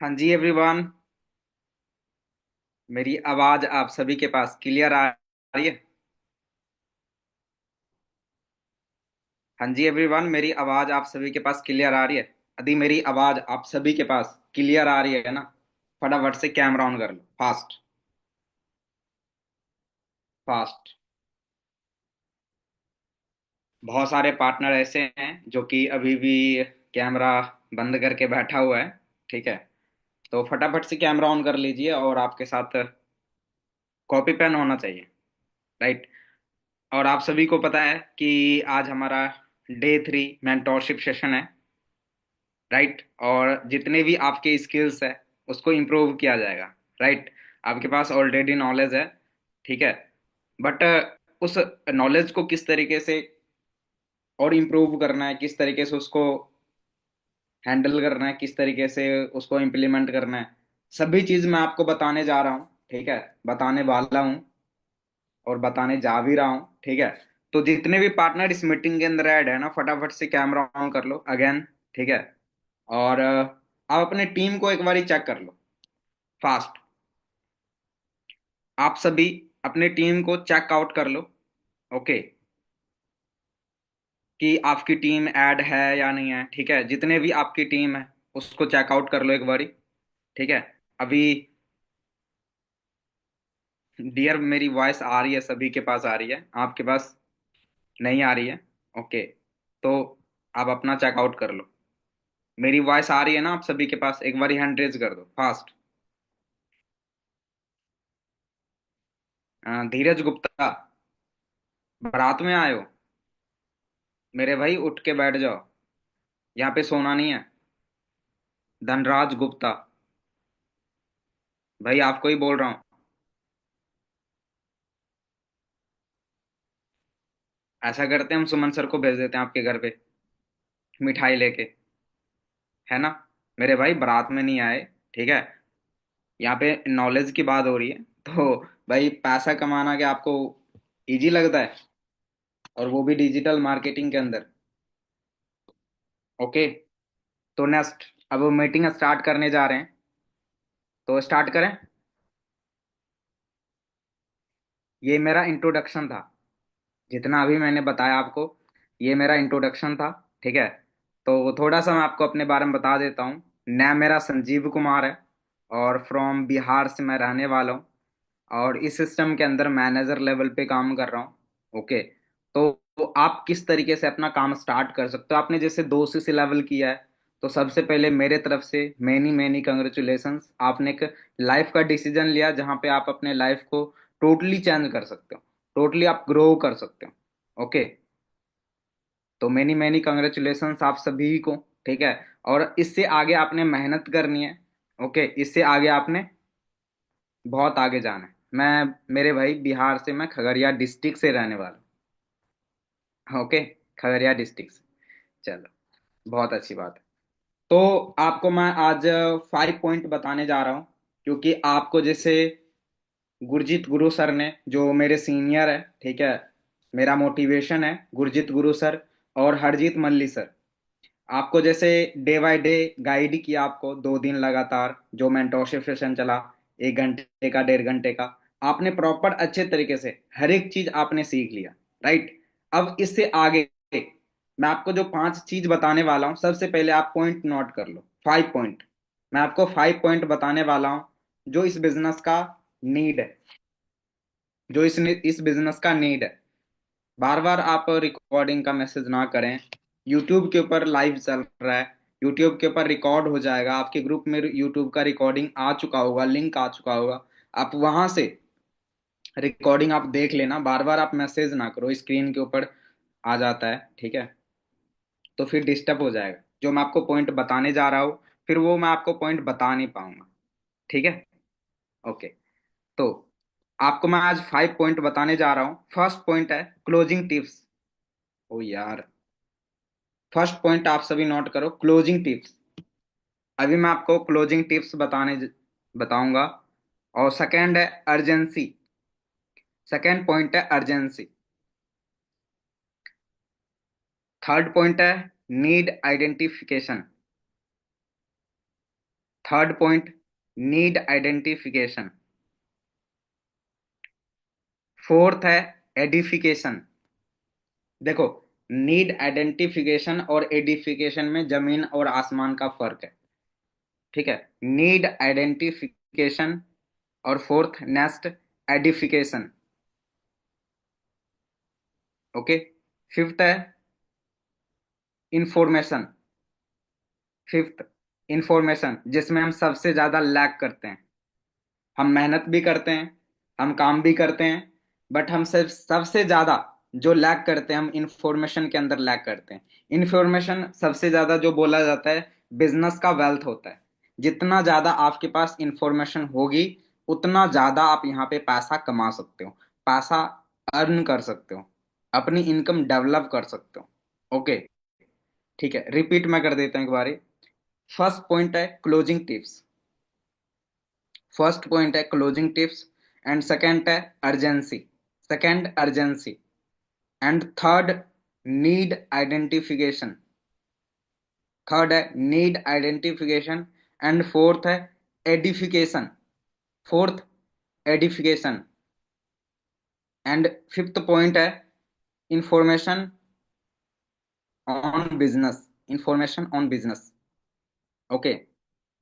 हाँ जी एवरीवन। मेरी आवाज आप सभी के पास क्लियर आ रही है? हाँ जी एवरीवन, मेरी आवाज आप सभी के पास क्लियर आ रही है? यदि मेरी आवाज आप सभी के पास क्लियर आ रही है ना, फटाफट से कैमरा ऑन कर लो। Fast fast. बहुत सारे पार्टनर ऐसे हैं जो कि अभी भी कैमरा बंद करके बैठा हुआ है। ठीक है, तो फटाफट से कैमरा ऑन कर लीजिए और आपके साथ कॉपी पेन होना चाहिए। राइट। और आप सभी को पता है कि आज हमारा डे 3 मेंटोरशिप सेशन है। राइट। और जितने भी आपके स्किल्स है उसको इम्प्रूव किया जाएगा। राइट। आपके पास ऑलरेडी नॉलेज है। ठीक है, बट उस नॉलेज को किस तरीके से और इम्प्रूव करना है, किस तरीके से उसको हैंडल करना है, किस तरीके से उसको इम्प्लीमेंट करना है, सभी चीज मैं आपको बताने जा रहा हूँ। ठीक है, बताने वाला हूँ और बताने जा भी रहा हूँ। ठीक है, तो जितने भी पार्टनर इस मीटिंग के अंदर ऐड है ना, फटाफट से कैमरा ऑन कर लो अगेन। ठीक है, और आप अपने टीम को एक बार चेक कर लो। फास्ट। आप सभी अपने टीम को चेक आउट कर लो। ओके, कि आपकी टीम ऐड है या नहीं है। ठीक है, जितने भी आपकी टीम है उसको चेकआउट कर लो एक बारी। ठीक है, अभी डियर मेरी वॉइस आ रही है, सभी के पास आ रही है, आपके पास नहीं आ रही है? ओके, तो आप अपना चेकआउट कर लो। मेरी वॉइस आ रही है ना आप सभी के पास? एक बारी हैंड रेज कर दो फास्ट। धीरज गुप्ता, बारात में आए हो? मेरे भाई उठ के बैठ जाओ, यहाँ पे सोना नहीं है। धनराज गुप्ता, भाई आपको ही बोल रहा हूँ। ऐसा करते हैं, हम सुमन सर को भेज देते हैं आपके घर पे मिठाई लेके, है ना? मेरे भाई बारात में नहीं आए। ठीक है, यहाँ पे नॉलेज की बात हो रही है। तो भाई पैसा कमाना क्या आपको इजी लगता है? और वो भी डिजिटल मार्केटिंग के अंदर। ओके, तो नेक्स्ट, अब मीटिंग स्टार्ट करने जा रहे हैं, तो स्टार्ट करें। ये मेरा इंट्रोडक्शन था, जितना अभी मैंने बताया आपको, ये मेरा इंट्रोडक्शन था। ठीक है, तो थोड़ा सा मैं आपको अपने बारे में बता देता हूँ। नाम मेरा संजीव कुमार है और फ्रॉम बिहार से मैं रहने वाला हूँ, और इस सिस्टम के अंदर मैनेजर लेवल पे काम कर रहा हूँ। ओके, तो आप किस तरीके से अपना काम स्टार्ट कर सकते हो? आपने जैसे 2 CC लेवल किया है, तो सबसे पहले मेरे तरफ से मैनी मैनी कंग्रेचुलेशंस। आपने एक लाइफ का डिसीजन लिया जहाँ पे आप अपने लाइफ को टोटली चेंज कर सकते हो, टोटली आप ग्रो कर सकते हो। ओके, तो मैनी मैनी कंग्रेचुलेशंस आप सभी को। ठीक है, और इससे आगे आपने मेहनत करनी है। ओके, इससे आगे आपने बहुत आगे जाना है। मैं, मेरे भाई बिहार से, मैं खगड़िया डिस्ट्रिक्ट से रहने वाला हूँ। ओके, खगड़िया डिस्ट्रिक्ट से। चलो, बहुत अच्छी बात है। तो आपको मैं आज 5 पॉइंट बताने जा रहा हूँ, क्योंकि आपको जैसे गुरजीत गुरु सर ने, जो मेरे सीनियर है, ठीक है, मेरा मोटिवेशन है गुरजीत गुरु सर और हरजीत मल्ली सर। आपको जैसे डे बाय डे गाइड किया, आपको 2 दिन लगातार जो मेंटोरशिप सेशन चला, 1 घंटे का, 1.5 घंटे का, आपने प्रॉपर अच्छे तरीके से हर एक चीज आपने सीख लिया। राइट। अब इससे आगे मैं आपको जो 5 चीज बताने वाला हूँ, सबसे पहले आप पॉइंट नोट कर लो। 5 पॉइंट, मैं आपको 5 पॉइंट बताने वाला हूँ जो इस बिजनेस का नीड है, जो इस बिजनेस का नीड है। बार बार आप रिकॉर्डिंग का मैसेज ना करें। यूट्यूब के ऊपर लाइव चल रहा है, यूट्यूब के ऊपर रिकॉर्ड हो जाएगा, आपके ग्रुप में यूट्यूब का रिकॉर्डिंग आ चुका होगा, लिंक आ चुका होगा, आप वहां से रिकॉर्डिंग आप देख लेना। बार बार आप मैसेज ना करो, स्क्रीन के ऊपर आ जाता है। ठीक है, तो फिर डिस्टर्ब हो जाएगा। जो मैं आपको पॉइंट बताने जा रहा हूँ, फिर वो मैं आपको पॉइंट बता नहीं पाऊंगा। ठीक है, ओके। तो आपको मैं आज 5 पॉइंट बताने जा रहा हूँ। फर्स्ट पॉइंट है क्लोजिंग टिप्स। ओ यार, फर्स्ट पॉइंट आप सभी नोट करो, क्लोजिंग टिप्स। अभी मैं आपको क्लोजिंग टिप्स बताऊंगा। और सेकंड है अर्जेंसी। सेकंड पॉइंट है अर्जेंसी। थर्ड पॉइंट है need identification. Third point, need identification. Fourth है एडिफिकेशन। देखो, नीड आइडेंटिफिकेशन और एडिफिकेशन में जमीन और आसमान का फर्क है। ठीक है, नीड आइडेंटिफिकेशन और fourth next edification. Okay. Fifth है इंफॉर्मेशन। फिफ्थ, इंफॉर्मेशन जिसमें हम सबसे ज्यादा लैक करते हैं। हम मेहनत भी करते हैं, हम काम भी करते हैं, बट हम सिर्फ सबसे ज्यादा जो लैक करते हैं, हम इंफॉर्मेशन के अंदर लैक करते हैं। इंफॉर्मेशन सबसे ज्यादा जो बोला जाता है, बिजनेस का वेल्थ होता है। जितना ज्यादा आपके पास इंफॉर्मेशन होगी, उतना ज्यादा आप यहाँ पे पैसा कमा सकते हो, पैसा अर्न कर सकते हो, अपनी इनकम डेवलप कर सकते हो। ओके। ठीक है, रिपीट मैं कर देता हूँ एक बारी। फर्स्ट पॉइंट है क्लोजिंग टिप्स। फर्स्ट पॉइंट है क्लोजिंग टिप्स, एंड सेकंड है urgency. Second urgency, and third need identification. Third है नीड आइडेंटिफिकेशन, एंड फोर्थ है edification. Fourth edification, and fifth point है information on business. Information on business. Okay.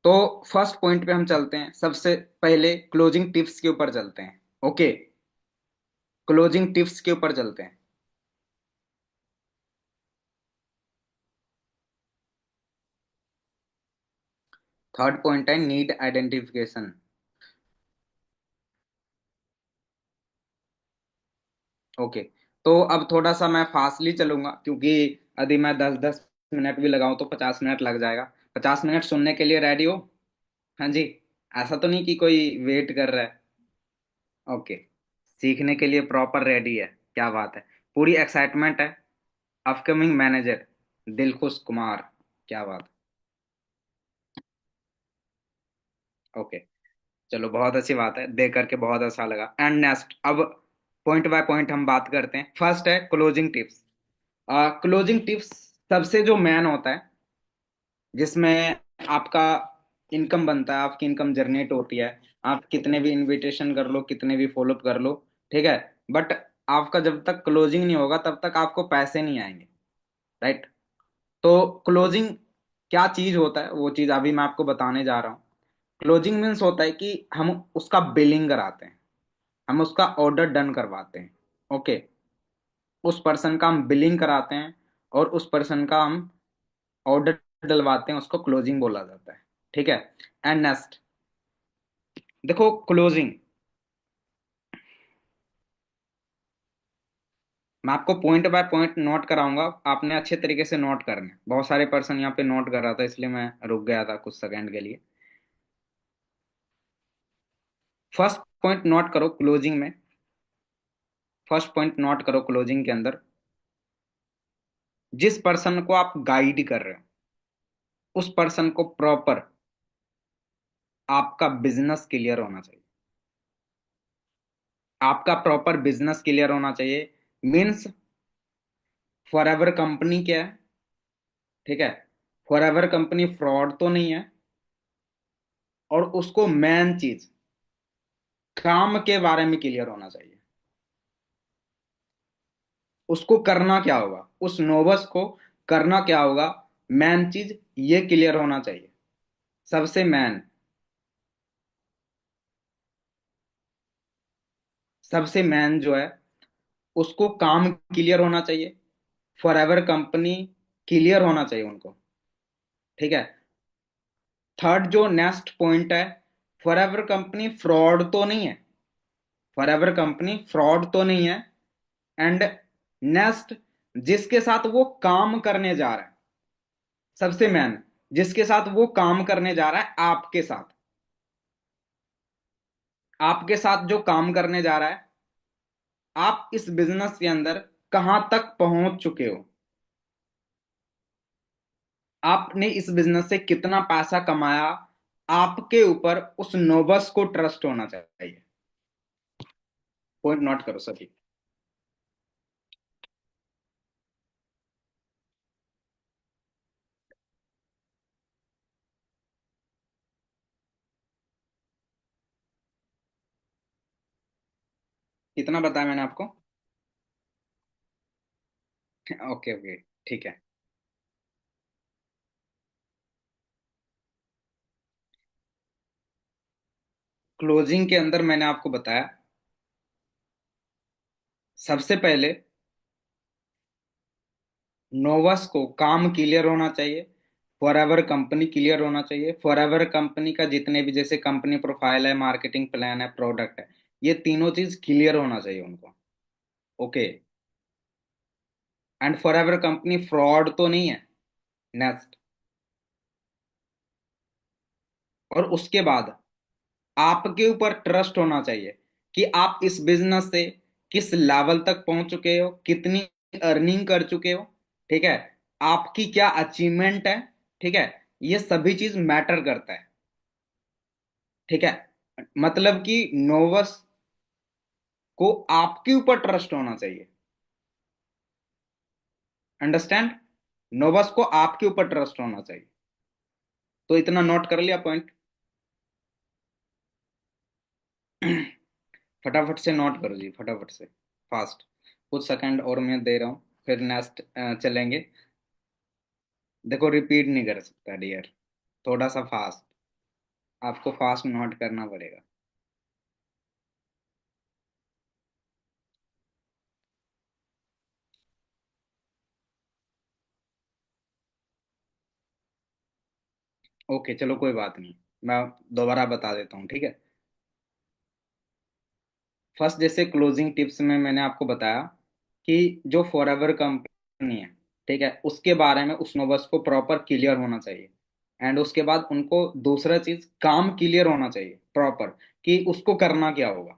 तो first point पे हम चलते हैं, सबसे पहले क्लोजिंग टिप्स के ऊपर चलते हैं। ओके, क्लोजिंग टिप्स के ऊपर चलते हैं। थर्ड पॉइंट है नीड आइडेंटिफिकेशन। ओके। तो अब थोड़ा सा मैं फास्टली चलूंगा, क्योंकि यदि मैं 10-10 मिनट भी लगाऊं तो 50 मिनट लग जाएगा। 50 मिनट सुनने के लिए रेडी हो? हाँ जी। ऐसा तो नहीं कि कोई वेट कर रहा है? ओके। सीखने के लिए प्रॉपर रेडी है, क्या बात है। पूरी एक्साइटमेंट है। अपकमिंग मैनेजर दिलखुश कुमार, क्या बात। ओके, चलो बहुत अच्छी बात है, देख करके बहुत अच्छा लगा। एंड नेक्स्ट, अब पॉइंट बाय पॉइंट हम बात करते हैं। फर्स्ट है क्लोजिंग टिप्स। क्लोजिंग टिप्स सबसे जो मैन होता है, जिसमें आपका इनकम बनता है, आपकी इनकम जनरेट होती है। आप कितने भी इनविटेशन कर लो, कितने भी फॉलोअप कर लो, ठीक है, बट आपका जब तक क्लोजिंग नहीं होगा तब तक आपको पैसे नहीं आएंगे। राइट। तो क्लोजिंग क्या चीज होता है, वो चीज अभी मैं आपको बताने जा रहा हूँ। क्लोजिंग मीन्स होता है कि हम उसका बिलिंग कराते हैं, हम उसका ऑर्डर डन करवाते हैं। ओके। उस पर्सन का हम बिलिंग कराते हैं, और उस पर्सन का हम ऑर्डर डलवाते हैं, उसको क्लोजिंग बोला जाता है। ठीक है। एंड नेक्स्ट, देखो क्लोजिंग, मैं आपको पॉइंट बाय पॉइंट नोट कराऊंगा, आपने अच्छे तरीके से नोट करना है। बहुत सारे पर्सन यहाँ पे नोट कर रहा था, इसलिए मैं रुक गया था कुछ सेकंड के लिए। फर्स्ट पॉइंट नोट करो क्लोजिंग में। फर्स्ट पॉइंट नोट करो क्लोजिंग के अंदर, जिस पर्सन को आप गाइड कर रहे हो, उस पर्सन को प्रॉपर आपका बिजनेस क्लियर होना चाहिए। आपका प्रॉपर बिजनेस क्लियर होना चाहिए। मीन्स फॉर एवर कंपनी क्या है? ठीक है, फॉर एवर कंपनी फ्रॉड तो नहीं है। और उसको मेन चीज काम के बारे में क्लियर होना चाहिए। उसको करना क्या होगा, उस नोबस को करना क्या होगा, मेन चीज ये क्लियर होना चाहिए। सबसे मेन, सबसे मेन जो है, उसको काम क्लियर होना चाहिए। फॉर एवर कंपनी क्लियर होना चाहिए उनको। ठीक है। थर्ड जो नेक्स्ट पॉइंट है, फॉर एवर कंपनी फ्रॉड तो नहीं है। फॉर एवर कंपनी फ्रॉड तो नहीं है। एंड नेक्स्ट, जिसके साथ वो काम करने जा रहा है, सबसे मेन, जिसके साथ वो काम करने जा रहा है, आपके साथ, आपके साथ जो काम करने जा रहा है, आप इस बिजनेस के अंदर कहां तक पहुंच चुके हो, आपने इस बिजनेस से कितना पैसा कमाया, आपके ऊपर उस नोबस को ट्रस्ट होना चाहिए। पॉइंट नोट करो सभी। कितना बताया मैंने आपको? ओके ओके, ठीक है। क्लोजिंग के अंदर मैंने आपको बताया, सबसे पहले नोवस को काम क्लियर होना चाहिए, फॉर एवर कंपनी क्लियर होना चाहिए, फॉर एवर कंपनी का जितने भी जैसे कंपनी प्रोफाइल है, मार्केटिंग प्लान है, प्रोडक्ट है, ये तीनों चीज क्लियर होना चाहिए उनको। Okay. And for ever company fraud तो नहीं है। नेक्स्ट। और उसके बाद आपके ऊपर ट्रस्ट होना चाहिए कि आप इस बिजनेस से किस लेवल तक पहुंच चुके हो, कितनी अर्निंग कर चुके हो। ठीक है। आपकी क्या अचीवमेंट है। ठीक है। ये सभी चीज मैटर करता है। ठीक है। मतलब कि नोवस को आपके ऊपर ट्रस्ट होना चाहिए। अंडरस्टैंड? नोवस को आपके ऊपर ट्रस्ट होना चाहिए। तो इतना नोट कर लिया पॉइंट? फटाफट से नोट करो जी, फटाफट से, फास्ट। कुछ सेकंड और मैं दे रहा हूँ, फिर नेक्स्ट चलेंगे। देखो, रिपीट नहीं कर सकता डियर, थोड़ा सा फास्ट, आपको फास्ट नोट करना पड़ेगा। ओके, चलो कोई बात नहीं, मैं दोबारा बता देता हूँ, ठीक है। फर्स्ट, जैसे क्लोजिंग टिप्स में मैंने आपको बताया कि जो फॉरएवर कंपनी है, ठीक है, उसके बारे में उस नोबस को प्रॉपर क्लियर होना चाहिए। एंड उसके बाद उनको दूसरा चीज काम क्लियर होना चाहिए प्रॉपर, कि उसको करना क्या होगा।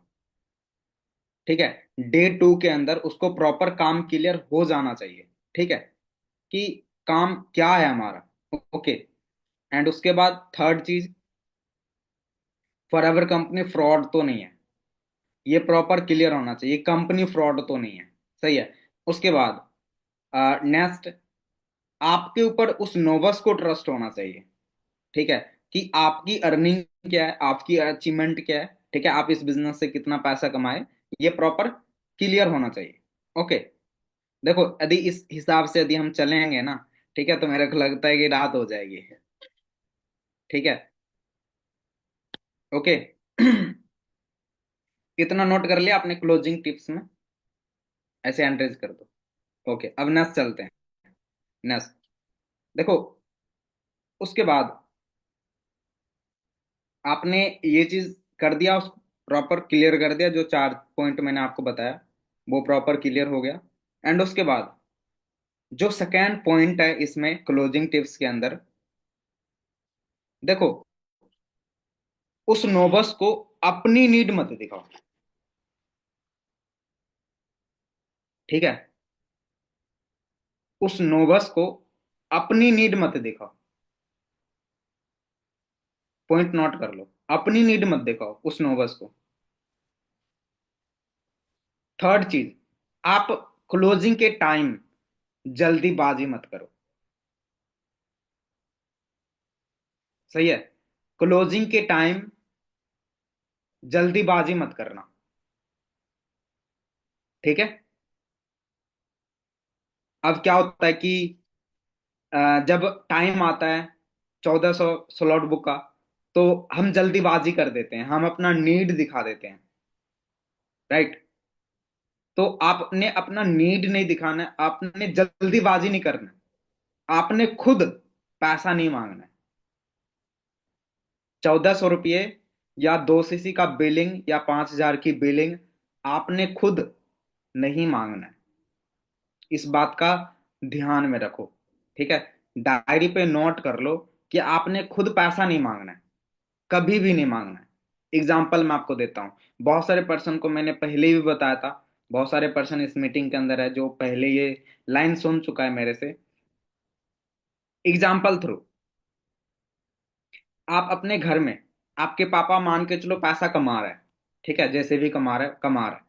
ठीक है। डे टू के अंदर उसको प्रॉपर काम क्लियर हो जाना चाहिए। ठीक है, कि काम क्या है हमारा। ओके। एंड उसके बाद थर्ड चीज, फॉरएवर कंपनी फ्रॉड तो नहीं है, ये प्रॉपर क्लियर होना चाहिए, कंपनी फ्रॉड तो नहीं है। सही है। उसके बाद नेक्स्ट, आपके ऊपर उस नोवस को ट्रस्ट होना चाहिए। ठीक है, कि आपकी अर्निंग क्या है, आपकी अचीवमेंट क्या है। ठीक है, आप इस बिजनेस से कितना पैसा कमाए, ये प्रॉपर क्लियर होना चाहिए। ओके। देखो, यदि इस हिसाब से यदि हम चलेंगे ना, ठीक है, तो मेरे को लगता है कि रात हो जाएगी। ठीक है। ओके। इतना नोट कर लिया आपने क्लोजिंग टिप्स में? ऐसे एंट्रीज कर दो। ओके, अब नेक्स्ट चलते हैं। नेक्स्ट, देखो, उसके बाद आपने ये चीज कर दिया, उस प्रॉपर क्लियर कर दिया, जो चार पॉइंट मैंने आपको बताया वो प्रॉपर क्लियर हो गया। एंड उसके बाद जो सेकेंड पॉइंट है इसमें क्लोजिंग टिप्स के अंदर, देखो, उस नोबस को अपनी नीड मत दिखाओ। ठीक है, उस नोबस को अपनी नीड मत दिखाओ। पॉइंट नोट कर लो, अपनी नीड मत दिखाओ उस नोबस को। थर्ड चीज, आप क्लोजिंग के टाइम जल्दीबाजी मत करो। सही है। क्लोजिंग के टाइम जल्दीबाजी मत करना। ठीक है। अब क्या होता है कि जब टाइम आता है 1400 स्लॉट बुक का, तो हम जल्दीबाजी कर देते हैं, हम अपना नीड दिखा देते हैं। राइट। तो आपने अपना नीड नहीं दिखाना है, आपने जल्दीबाजी नहीं करना है, आपने खुद पैसा नहीं मांगना है। 1400 रुपये या 2 सीसी का बिलिंग या 5,000 की बिलिंग आपने खुद नहीं मांगना है। इस बात का ध्यान में रखो। ठीक है। डायरी पे नोट कर लो कि आपने खुद पैसा नहीं मांगना है, कभी भी नहीं मांगना है। एग्जाम्पल मैं आपको देता हूँ, बहुत सारे पर्सन को मैंने पहले भी बताया था, बहुत सारे पर्सन इस मीटिंग के अंदर है जो पहले ये लाइन सुन चुका है मेरे से। एग्जाम्पल थ्रू, आप अपने घर में, आपके पापा मान के चलो पैसा कमा रहा है, ठीक है, जैसे भी कमा रहा है कमा रहा है।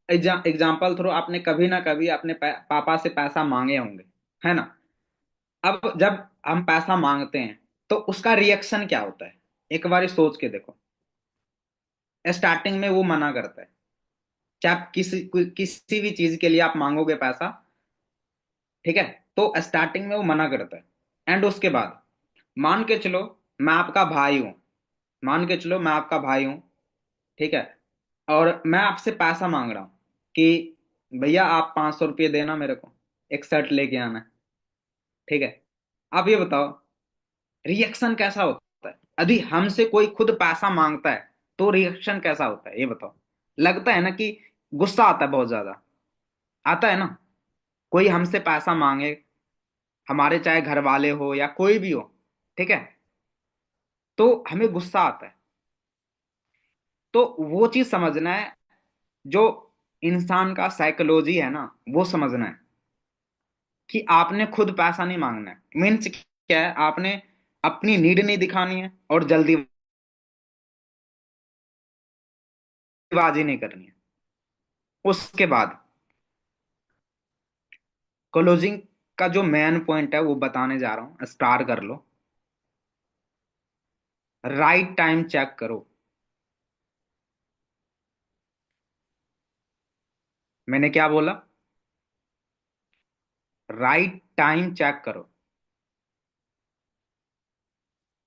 एग्जाम्पल थ्रू, आपने कभी ना कभी अपने पापा से पैसा मांगे होंगे, है ना। अब जब हम पैसा मांगते हैं तो उसका रिएक्शन क्या होता है, एक बार सोच के देखो। स्टार्टिंग में वो मना करता है, चाहे आप किसी भी चीज के लिए आप मांगोगे पैसा, ठीक है, तो स्टार्टिंग में वो मना करता है। एंड उसके बाद मान के चलो मैं आपका भाई हूं, मान के चलो मैं आपका भाई हूं, ठीक है, और मैं आपसे पैसा मांग रहा हूं कि भैया आप 500 रुपये देना मेरे को, एक शर्ट लेके आना है, ठीक है। आप ये बताओ रिएक्शन कैसा होता है यदि हमसे कोई खुद पैसा मांगता है, तो रिएक्शन कैसा होता है ये बताओ। लगता है ना कि गुस्सा आता है, बहुत ज्यादा आता है ना। कोई हमसे पैसा मांगे, हमारे चाहे घर वाले हो या कोई भी हो, ठीक है, तो हमें गुस्सा आता है। तो वो चीज समझना है, जो इंसान का साइकोलॉजी है ना, वो समझना है कि आपने खुद पैसा नहीं मांगना है। मीन्स क्या है, आपने अपनी नीड नहीं दिखानी है और जल्दीबाजी नहीं करनी है। उसके बाद क्लोजिंग का जो मेन पॉइंट है वो बताने जा रहा हूं, स्टार कर लो। राइट टाइम चेक करो। मैंने क्या बोला? राइट टाइम चेक करो।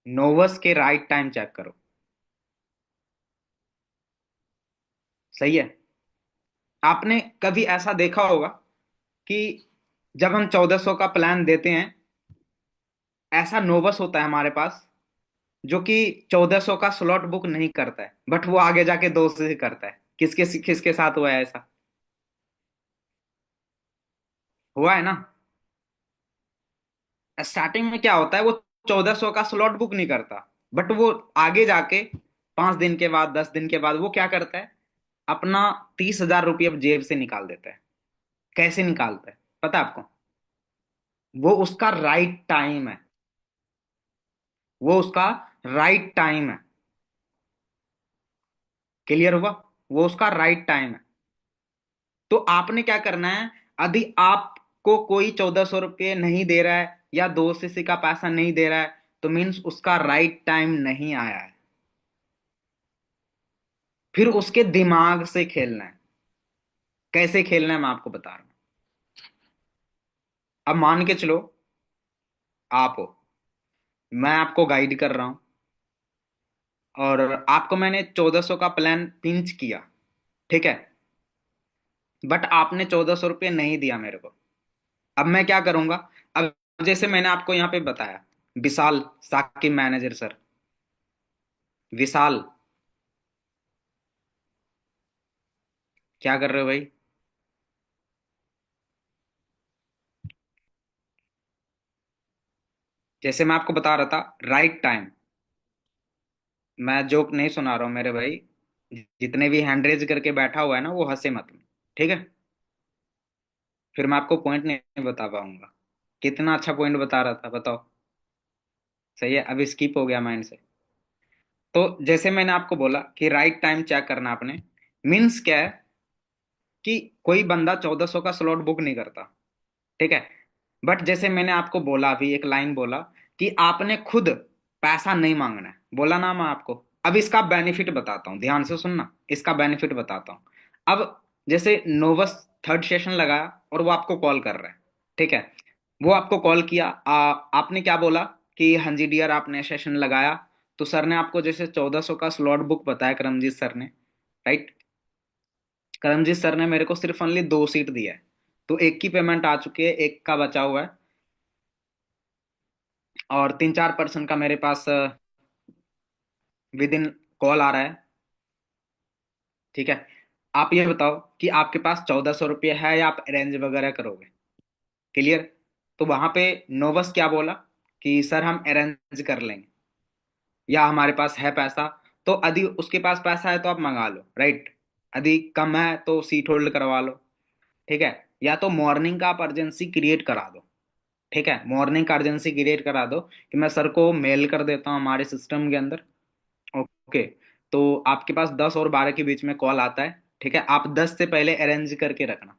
नोवस के राइट टाइम चेक करो। सही है। आपने कभी ऐसा देखा होगा कि जब हम 1400 का प्लान देते हैं, ऐसा नोवस होता है हमारे पास जो कि 1400 का स्लॉट बुक नहीं करता है, बट वो आगे जाके 200 से करता है। किसके किसके साथ हुआ है ऐसा? हुआ है ना। स्टार्टिंग में क्या होता है, वो 1400 का स्लॉट बुक नहीं करता, बट वो आगे जाके 5 दिन के बाद, 10 दिन के बाद वो क्या करता है, अपना 30,000 रुपये जेब से निकाल देता है। कैसे निकालता है पता है आपको? वो उसका राइट टाइम है। वो उसका राइट टाइम है। क्लियर हुआ? वो उसका राइट टाइम है। तो आपने क्या करना है, यदि आपको कोई 1400 रुपये नहीं दे रहा है या 2 सीसी का पैसा नहीं दे रहा है, तो मीन्स उसका राइट टाइम नहीं आया है। फिर उसके दिमाग से खेलना है। कैसे खेलना है मैं आपको बता रहा हूं। अब मान के चलो आप हो, मैं आपको गाइड कर रहा हूं, और आपको मैंने 1400 का प्लान पिंच किया, ठीक है, बट आपने 1400 रुपये नहीं दिया मेरे को। अब मैं क्या करूंगा? अब जैसे मैंने आपको यहाँ पे बताया, विशाल, साकिब मैनेजर सर, विशाल, क्या कर रहे हो भाई? जैसे मैं आपको बता रहा था, राइट टाइम। मैं जोक नहीं सुना रहा हूँ मेरे भाई। जितने भी हैंड रेज करके बैठा हुआ है ना, वो हंसे मत, ठीक है। फिर मैं आपको पॉइंट नहीं बता पाऊंगा। कितना अच्छा पॉइंट बता रहा था, बताओ। सही है, अभी स्किप हो गया माइंड से। तो जैसे मैंने आपको बोला कि राइट टाइम चेक करना आपने, मीन्स क्या है कि कोई बंदा 1400 का स्लॉट बुक नहीं करता, ठीक है, बट जैसे मैंने आपको बोला, अभी एक लाइन बोला कि आपने खुद पैसा नहीं मांगना है, बोला ना मैं आपको। अब इसका बेनिफिट बताता हूँ, ध्यान से सुनना, इसका बेनिफिट बताता हूँ। अब जैसे नोवस थर्ड सेशन लगाया और वो आपको कॉल कर रहा है, ठीक है, वो आपको कॉल किया, आपने क्या बोला कि हाँ जी डियर, आपने सेशन लगाया। तो सर ने आपको जैसे 1400 का स्लॉट बुक बताया, करमजीत सर ने, राइट। करमजीत सर ने मेरे को सिर्फ ओनली 2 सीट दिया है, तो एक की पेमेंट आ चुकी है, एक का बचा हुआ है, और 3-4% का मेरे पास विद इन कॉल आ रहा है, ठीक है। आप ये बताओ कि आपके पास 1400 रुपये है या आप अरेंज वगैरह करोगे? क्लियर? तो वहां पे नोवस क्या बोला कि सर हम अरेंज कर लेंगे, या हमारे पास है पैसा। तो यदि उसके पास पैसा है तो आप मंगा लो, राइट। यदि कम है तो सीट होल्ड करवा लो, ठीक है। या तो मॉर्निंग का आप अर्जेंसी क्रिएट करा दो, ठीक है, मॉर्निंग का अर्जेंसी क्रिएट करा दो कि मैं सर को मेल कर देता हूँ हमारे सिस्टम के अंदर। ओके। तो आपके पास 10 और 12 के बीच में कॉल आता है, ठीक है, आप 10 से पहले अरेंज करके रखना,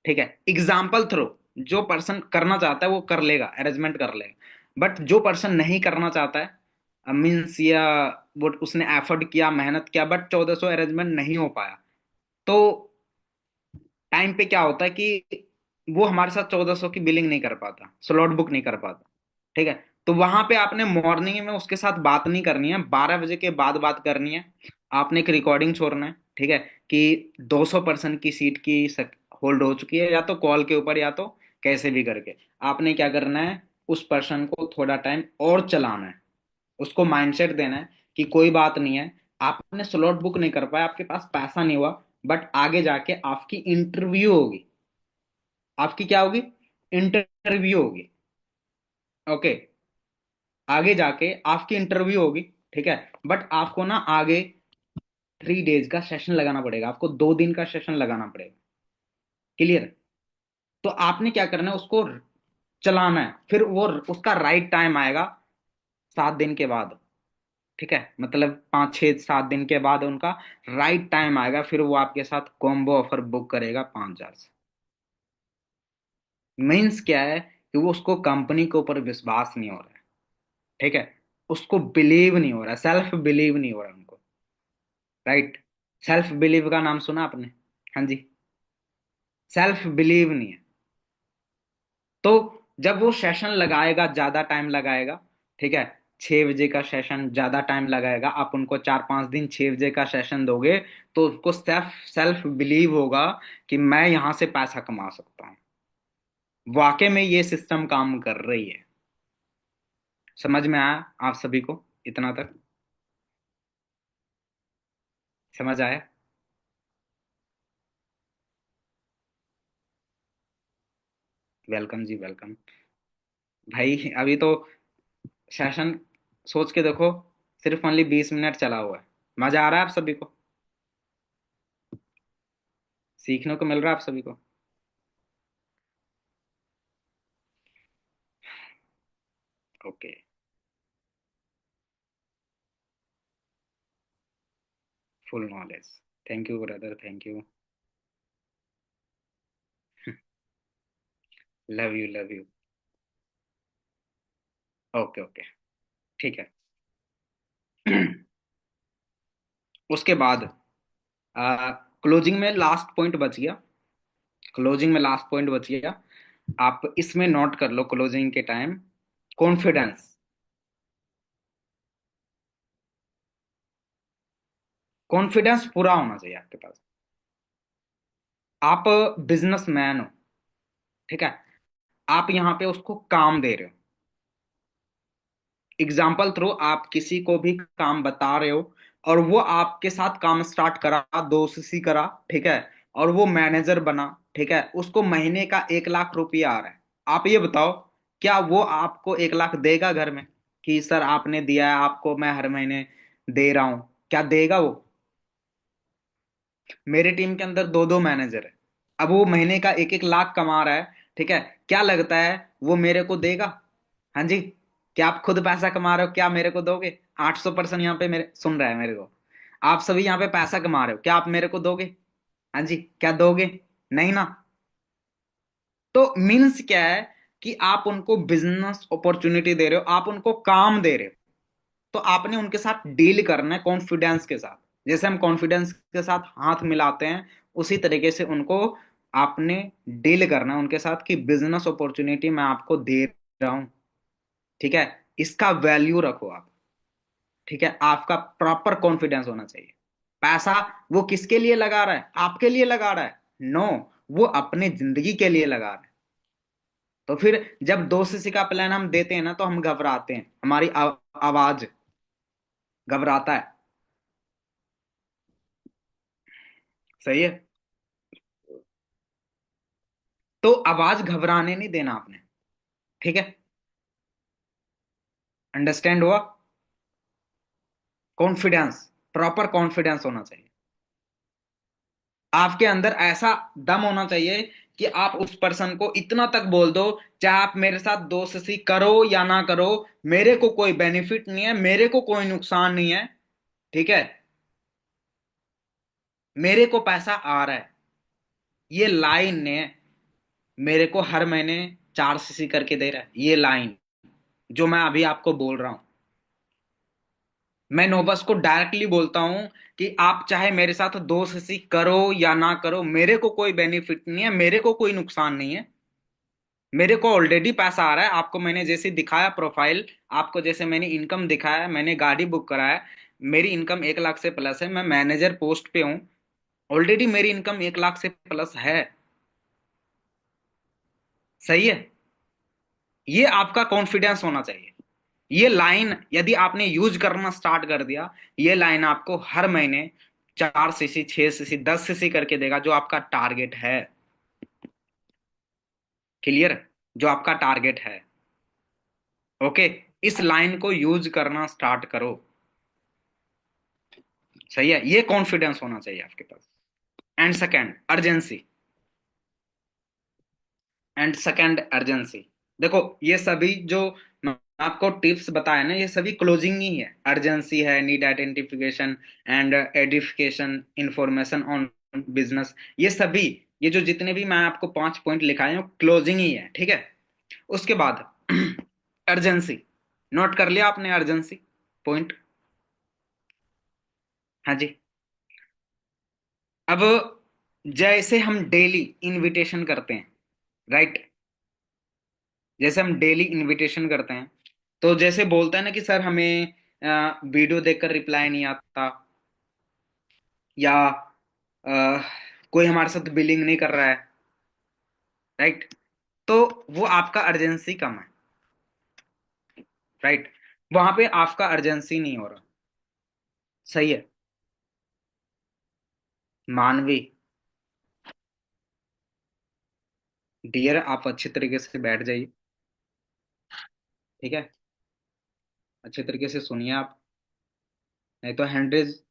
ठीक है। एग्जाम्पल थ्रो, जो पर्सन करना चाहता है वो कर लेगा, अरेंजमेंट कर लेगा, बट जो पर्सन नहीं करना चाहता है, मीन्स या वो उसने एफर्ट किया, मेहनत किया, बट 1400 अरेंजमेंट नहीं हो पाया, तो टाइम पे क्या होता है कि वो हमारे साथ 1400 की बिलिंग नहीं कर पाता, स्लॉट बुक नहीं कर पाता। ठीक है। तो वहां पे आपने मॉर्निंग में उसके साथ बात नहीं करनी है, 12 बजे के बाद बात करनी है। आपने एक रिकॉर्डिंग छोड़ना है, ठीक है, कि 200% की सीट की होल्ड हो चुकी है, या तो कॉल के ऊपर या तो कैसे भी करके। आपने क्या करना है, उस पर्सन को थोड़ा टाइम और चलाना है, उसको माइंडसेट देना है कि कोई बात नहीं है, आपने स्लॉट बुक नहीं कर पाया, आपके पास पैसा नहीं हुआ, बट आगे जाके आपकी इंटरव्यू होगी। आपकी क्या होगी? इंटरव्यू होगी। ओके। आगे जाके आपकी इंटरव्यू होगी। ठीक है। बट आपको ना आगे 3 डेज का सेशन लगाना पड़ेगा, आपको 2 दिन का सेशन लगाना पड़ेगा। क्लियर? तो आपने क्या करना है, उसको चलाना है, फिर वो उसका राइट टाइम आएगा 7 दिन के बाद। ठीक है, मतलब 5 6 7 दिन के बाद उनका राइट टाइम आएगा, फिर वो आपके साथ कॉम्बो ऑफर बुक करेगा 5,000 से। मीन्स क्या है कि वो, उसको कंपनी के ऊपर विश्वास नहीं हो रहा है। ठीक है। उसको बिलीव नहीं हो रहा, सेल्फ बिलीव नहीं हो रहा उनको। राइट। सेल्फ बिलीव का नाम सुना आपने? हाँ जी। सेल्फ बिलीव नहीं है। तो जब वो सेशन लगाएगा, ज्यादा टाइम लगाएगा। ठीक है। 6 बजे का सेशन ज्यादा टाइम लगाएगा, आप उनको 4 5 दिन 6 बजे का सेशन दोगे, तो उसको सेल्फ सेल्फ बिलीव होगा कि मैं यहां से पैसा कमा सकता हूँ। वाकई में ये सिस्टम काम कर रही है। समझ में आया आप सभी को इतना तक? समझ आया? वेलकम जी, वेलकम। भाई अभी तो सेशन, सोच के देखो, सिर्फ ओनली 20 मिनट चला हुआ है। मजा आ रहा है आप सभी को? सीखने को मिल रहा है आप सभी को? Okay. Full knowledge. Thank you brother, thank you. Love you, love you. Okay okay. ठीक है। उसके बाद क्लोजिंग में लास्ट पॉइंट बच गया। क्लोजिंग में लास्ट पॉइंट बच गया। आप इसमें नोट कर लो क्लोजिंग के टाइम। कॉन्फिडेंस। कॉन्फिडेंस पूरा होना चाहिए आपके पास। आप बिजनेसमैन हो। ठीक है। आप यहाँ पे उसको काम दे रहे हो। एग्जाम्पल थ्रू आप किसी को भी काम बता रहे हो, और वो आपके साथ काम स्टार्ट करा, 2 सीसी करा। ठीक है। और वो मैनेजर बना। ठीक है। उसको महीने का 1 लाख रुपया आ रहा है। आप ये बताओ, क्या वो आपको 1 लाख देगा घर में? कि सर आपने दिया है, आपको मैं हर महीने दे रहा हूं। क्या देगा वो? मेरे टीम के अंदर 2 2 मैनेजर है। अब वो महीने का 1 1 लाख कमा रहा है। ठीक है। क्या लगता है वो मेरे को देगा? हाँ जी। क्या आप खुद पैसा कमा रहे हो, क्या मेरे को दोगे? 800% यहाँ पे मेरे सुन रहा है मेरे को। आप सभी यहाँ पे पैसा कमा रहे हो, क्या आप मेरे को दोगे? हाँ जी, क्या दोगे? नहीं ना। तो मीन्स क्या है कि आप उनको बिजनेस अपॉर्चुनिटी दे रहे हो, आप उनको काम दे रहे हो। तो आपने उनके साथ डील करना है कॉन्फिडेंस के साथ। जैसे हम कॉन्फिडेंस के साथ हाथ मिलाते हैं, उसी तरीके से उनको आपने डील करना है उनके साथ कि बिजनेस अपॉर्चुनिटी मैं आपको दे रहा हूं। ठीक है। इसका वैल्यू रखो आप। ठीक है। आपका प्रॉपर कॉन्फिडेंस होना चाहिए। पैसा वो किसके लिए लगा रहा है? आपके लिए लगा रहा है? नो। वो अपने जिंदगी के लिए लगा रहा है। तो फिर जब 2 सीसी का प्लान हम देते हैं ना, तो हम घबराते हैं, हमारी आवाज घबराता है। सही है। तो आवाज घबराने नहीं देना आपने। ठीक है। अंडरस्टैंड हुआ? कॉन्फिडेंस, प्रॉपर कॉन्फिडेंस होना चाहिए। आपके अंदर ऐसा दम होना चाहिए कि आप उस पर्सन को इतना तक बोल दो, चाहे आप मेरे साथ 2 सीसी करो या ना करो, मेरे को कोई बेनिफिट नहीं है, मेरे को कोई नुकसान नहीं है। ठीक है। मेरे को पैसा आ रहा है। ये लाइन ने मेरे को हर महीने 4 सीसी करके दे रहा है, ये लाइन जो मैं अभी आपको बोल रहा हूं। मैं नोबस को डायरेक्टली बोलता हूं कि आप चाहे मेरे साथ दो सीसी करो या ना करो, मेरे को कोई बेनिफिट नहीं है, मेरे को कोई नुकसान नहीं है। मेरे को ऑलरेडी पैसा आ रहा है, आपको मैंने जैसे दिखाया प्रोफाइल, आपको जैसे मैंने इनकम दिखाया, मैंने गाड़ी बुक कराया, मेरी इनकम 1 लाख से प्लस है, मैं मैनेजर पोस्ट पे हूँ, ऑलरेडी मेरी इनकम 1 लाख से प्लस है। सही है। ये आपका कॉन्फिडेंस होना चाहिए। ये लाइन यदि आपने यूज करना स्टार्ट कर दिया, ये लाइन आपको हर महीने 4 सीसी, 6 सीसी, 10 सीसी करके देगा, जो आपका टारगेट है। क्लियर। जो आपका टारगेट है। ओके। इस लाइन को यूज करना स्टार्ट करो। सही है, ये कॉन्फिडेंस होना चाहिए आपके पास। And second, urgency. And second, urgency. देखो, ये सभी जो मैं आपको टिप्स बताए ना, ये सभी क्लोजिंग ही है। अर्जेंसी है, need identification and edification, information on business, ये सभी, ये जो जितने भी मैं आपको 5 पॉइंट लिखाए हैं, क्लोजिंग ही है। ठीक है। उसके बाद अर्जेंसी। नोट कर लिया आपने अर्जेंसी पॉइंट? हाँ जी। अब जैसे हम डेली इनविटेशन करते हैं, राइट, जैसे हम डेली इनविटेशन करते हैं, तो जैसे बोलते हैं ना कि सर हमें वीडियो देखकर रिप्लाई नहीं आता, या अ, कोई हमारे साथ बिलिंग नहीं कर रहा है, राइट, तो वो आपका अर्जेंसी कम है। राइट। वहां पे आपका अर्जेंसी नहीं हो रहा। सही है। मानवी, डियर, आप अच्छे तरीके से बैठ जाइए। ठीक है। अच्छे तरीके से सुनिए आप, नहीं तो हैंड रेज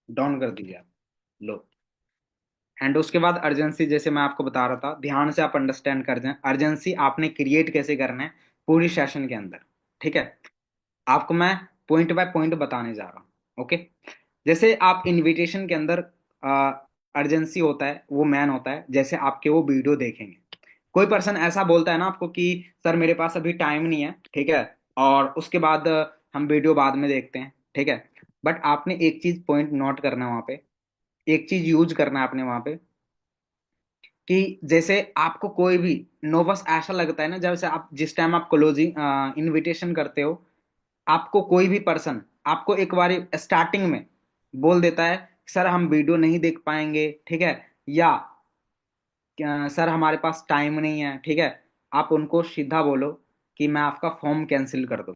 डाउन कर दीजिए आप। लो। एंड उसके बाद अर्जेंसी, जैसे मैं आपको बता रहा था, ध्यान से आप अंडरस्टैंड कर जाएं अर्जेंसी आपने क्रिएट कैसे करना है पूरी सेशन के अंदर। ठीक है। आपको मैं पॉइंट बाय पॉइंट बताने जा रहा हूँ। ओके। जैसे आप इनविटेशन के अंदर अर्जेंसी होता है, वो मैन होता है, जैसे आपके वो वीडियो देखेंगे। कोई पर्सन ऐसा बोलता है ना आपको कि सर मेरे पास अभी टाइम नहीं है, ठीक है, और उसके बाद हम वीडियो बाद में देखते हैं, ठीक है। बट आपने एक चीज पॉइंट नोट करना है वहां पे, एक चीज यूज करना है आपने वहां पे, कि जैसे आपको कोई भी नोवस ऐसा लगता है ना, जैसे आप जिस टाइम आप क्लोजिंग इनविटेशन करते हो, आपको कोई भी पर्सन आपको एक बार स्टार्टिंग में बोल देता है सर हम वीडियो नहीं देख पाएंगे, ठीक है, या सर हमारे पास टाइम नहीं है, ठीक है, आप उनको सीधा बोलो कि मैं आपका फॉर्म कैंसिल कर दूँ।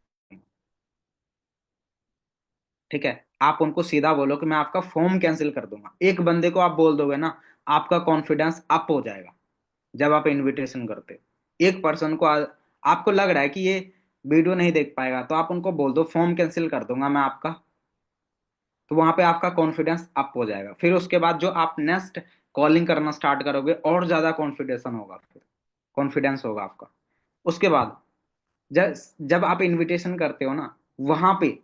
ठीक है। आप उनको सीधा बोलो कि मैं आपका फॉर्म कैंसिल कर दूंगा। एक बंदे को आप बोल दोगे ना, आपका कॉन्फिडेंस अप हो जाएगा। जब आप इनविटेशन करते हो एक पर्सन को, आपको लग रहा है कि ये वीडियो नहीं देख पाएगा, तो आप उनको बोल दो फॉर्म कैंसिल कर दूंगा मैं आपका। तो वहां पे आपका कॉन्फिडेंस अप हो जाएगा। फिर उसके बाद जो आप नेक्स्ट कॉलिंग करना स्टार्ट करोगे, और ज्यादा कॉन्फिडेंस होगा, फिर कॉन्फिडेंस होगा आपका। उसके बाद जब जब आप इनविटेशन करते हो ना, वहां पे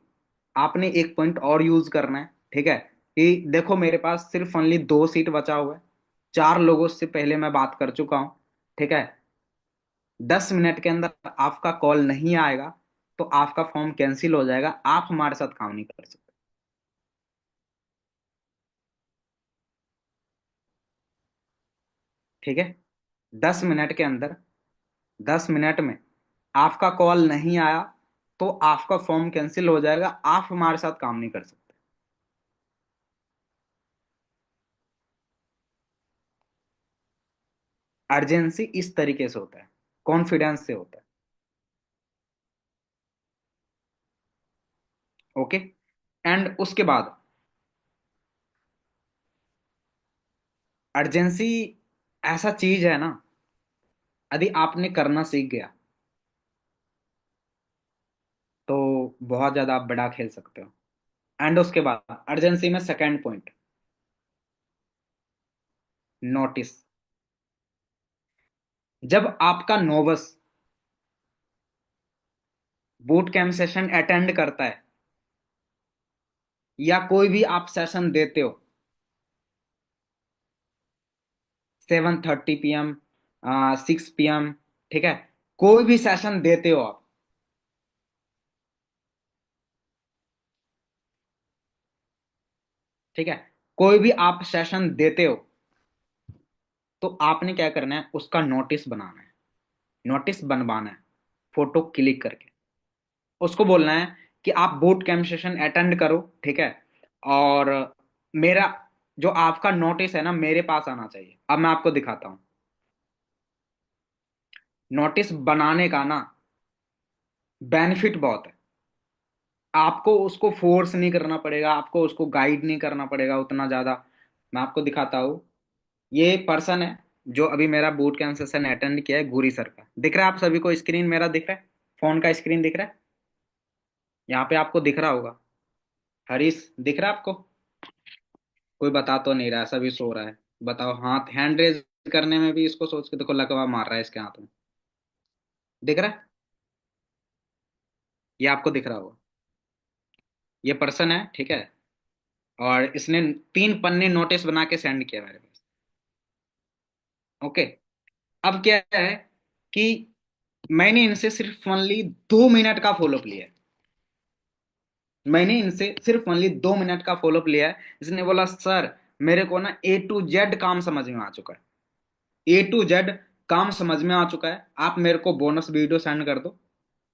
आपने एक पॉइंट और यूज करना है। ठीक है। कि देखो मेरे पास सिर्फ ओनली 2 सीट बचा हुआ है, 4 लोगों से पहले मैं बात कर चुका हूं, ठीक है, 10 मिनट के अंदर आपका कॉल नहीं आएगा तो आपका फॉर्म कैंसिल हो जाएगा, आप हमारे साथ काम नहीं कर सकते। ठीक है। 10 मिनट के अंदर, 10 मिनट में आपका कॉल नहीं आया तो आपका फॉर्म कैंसिल हो जाएगा, आप हमारे साथ काम नहीं कर सकते। अर्जेंसी इस तरीके से होता है, कॉन्फिडेंस से होता है। ओके। एंड उसके बाद अर्जेंसी ऐसा चीज है ना, यदि आपने करना सीख गया तो बहुत ज्यादा आप बड़ा खेल सकते हो। एंड उसके बाद अर्जेंसी में सेकंड पॉइंट, नोटिस। जब आपका नोवस बूट कैंप सेशन अटेंड करता है, या कोई भी आप सेशन देते हो, 7:30 PM, 6 PM, ठीक है, कोई भी सेशन देते हो आप, ठीक है। कोई भी आप सेशन देते हो तो आपने क्या करना है, उसका नोटिस बनाना है, नोटिस बनवाना है, फोटो क्लिक करके उसको बोलना है कि आप बूट कैंप सेशन अटेंड करो। ठीक है। और मेरा जो आपका नोटिस है ना मेरे पास आना चाहिए। अब मैं आपको दिखाता हूँ नोटिस बनाने का ना बेनिफिट बहुत है। आपको उसको फोर्स नहीं करना पड़ेगा, आपको उसको गाइड नहीं करना पड़ेगा उतना ज्यादा। मैं आपको दिखाता हूँ। ये पर्सन है जो अभी मेरा बूट कैंप सेशन अटेंड किया है, गुरी सर का। दिख रहा है आप सभी को स्क्रीन मेरा दिख रहा है, फोन का स्क्रीन दिख रहा है, यहाँ पे आपको दिख रहा होगा। हरीश दिख रहा है आपको? कोई बता तो नहीं रहा है, सभी सो रहा है। बताओ, हाथ हैंड रेज करने में भी इसको सोच के देखो, लकवा मार रहा है इसके हाथ में। दिख रहा है? ये आपको दिख रहा होगा। ये पर्सन है, ठीक है। और इसने 3 पन्ने नोटिस बना के सेंड किया मेरे पास। ओके। अब क्या है कि मैंने इनसे सिर्फ ओनली 2 मिनट का फॉलोअप लिया है। मैंने इनसे सिर्फ ओनली 2 मिनट का फॉलोअप लिया है। इसने बोला सर मेरे को ना A to Z काम समझ में आ चुका है, A to Z काम समझ में आ चुका है, आप मेरे को बोनस वीडियो सेंड कर दो।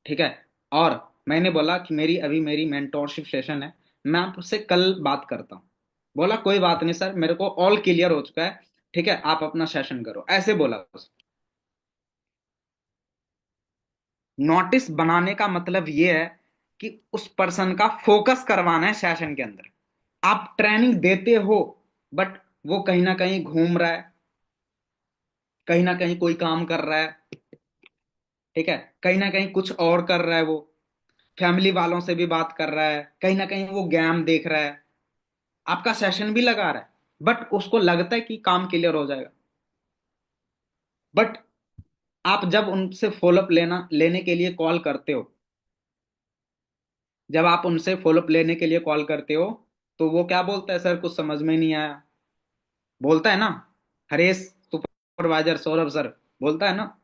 ठीक है। और मैंने बोला कि मेरी मेंटोरशिप सेशन है, मैं आपसे कल बात करता हूँ। बोला कोई बात नहीं सर, मेरे को ऑल क्लियर हो चुका है, ठीक है आप अपना सेशन करो, ऐसे बोला बस। नोटिस बनाने का मतलब ये है कि उस पर्सन का फोकस करवाना है सेशन के अंदर। आप ट्रेनिंग देते हो बट वो कहीं ना कहीं घूम रहा है, कहीं ना कहीं कोई काम कर रहा है। ठीक है। कहीं ना कहीं कुछ और कर रहा है वो, फैमिली वालों से भी बात कर रहा है, कहीं ना कहीं वो गेम देख रहा है, आपका सेशन भी लगा रहा है, बट उसको लगता है कि काम क्लियर हो जाएगा। बट आप जब उनसे फॉलोअप लेने के लिए कॉल करते हो, जब आप उनसे फॉलोअप लेने के लिए कॉल करते हो तो वो क्या बोलता है, सर कुछ समझ में नहीं आया। बोलता है ना, हरेश सुपरवाइजर सौरभ सर बोलता है ना।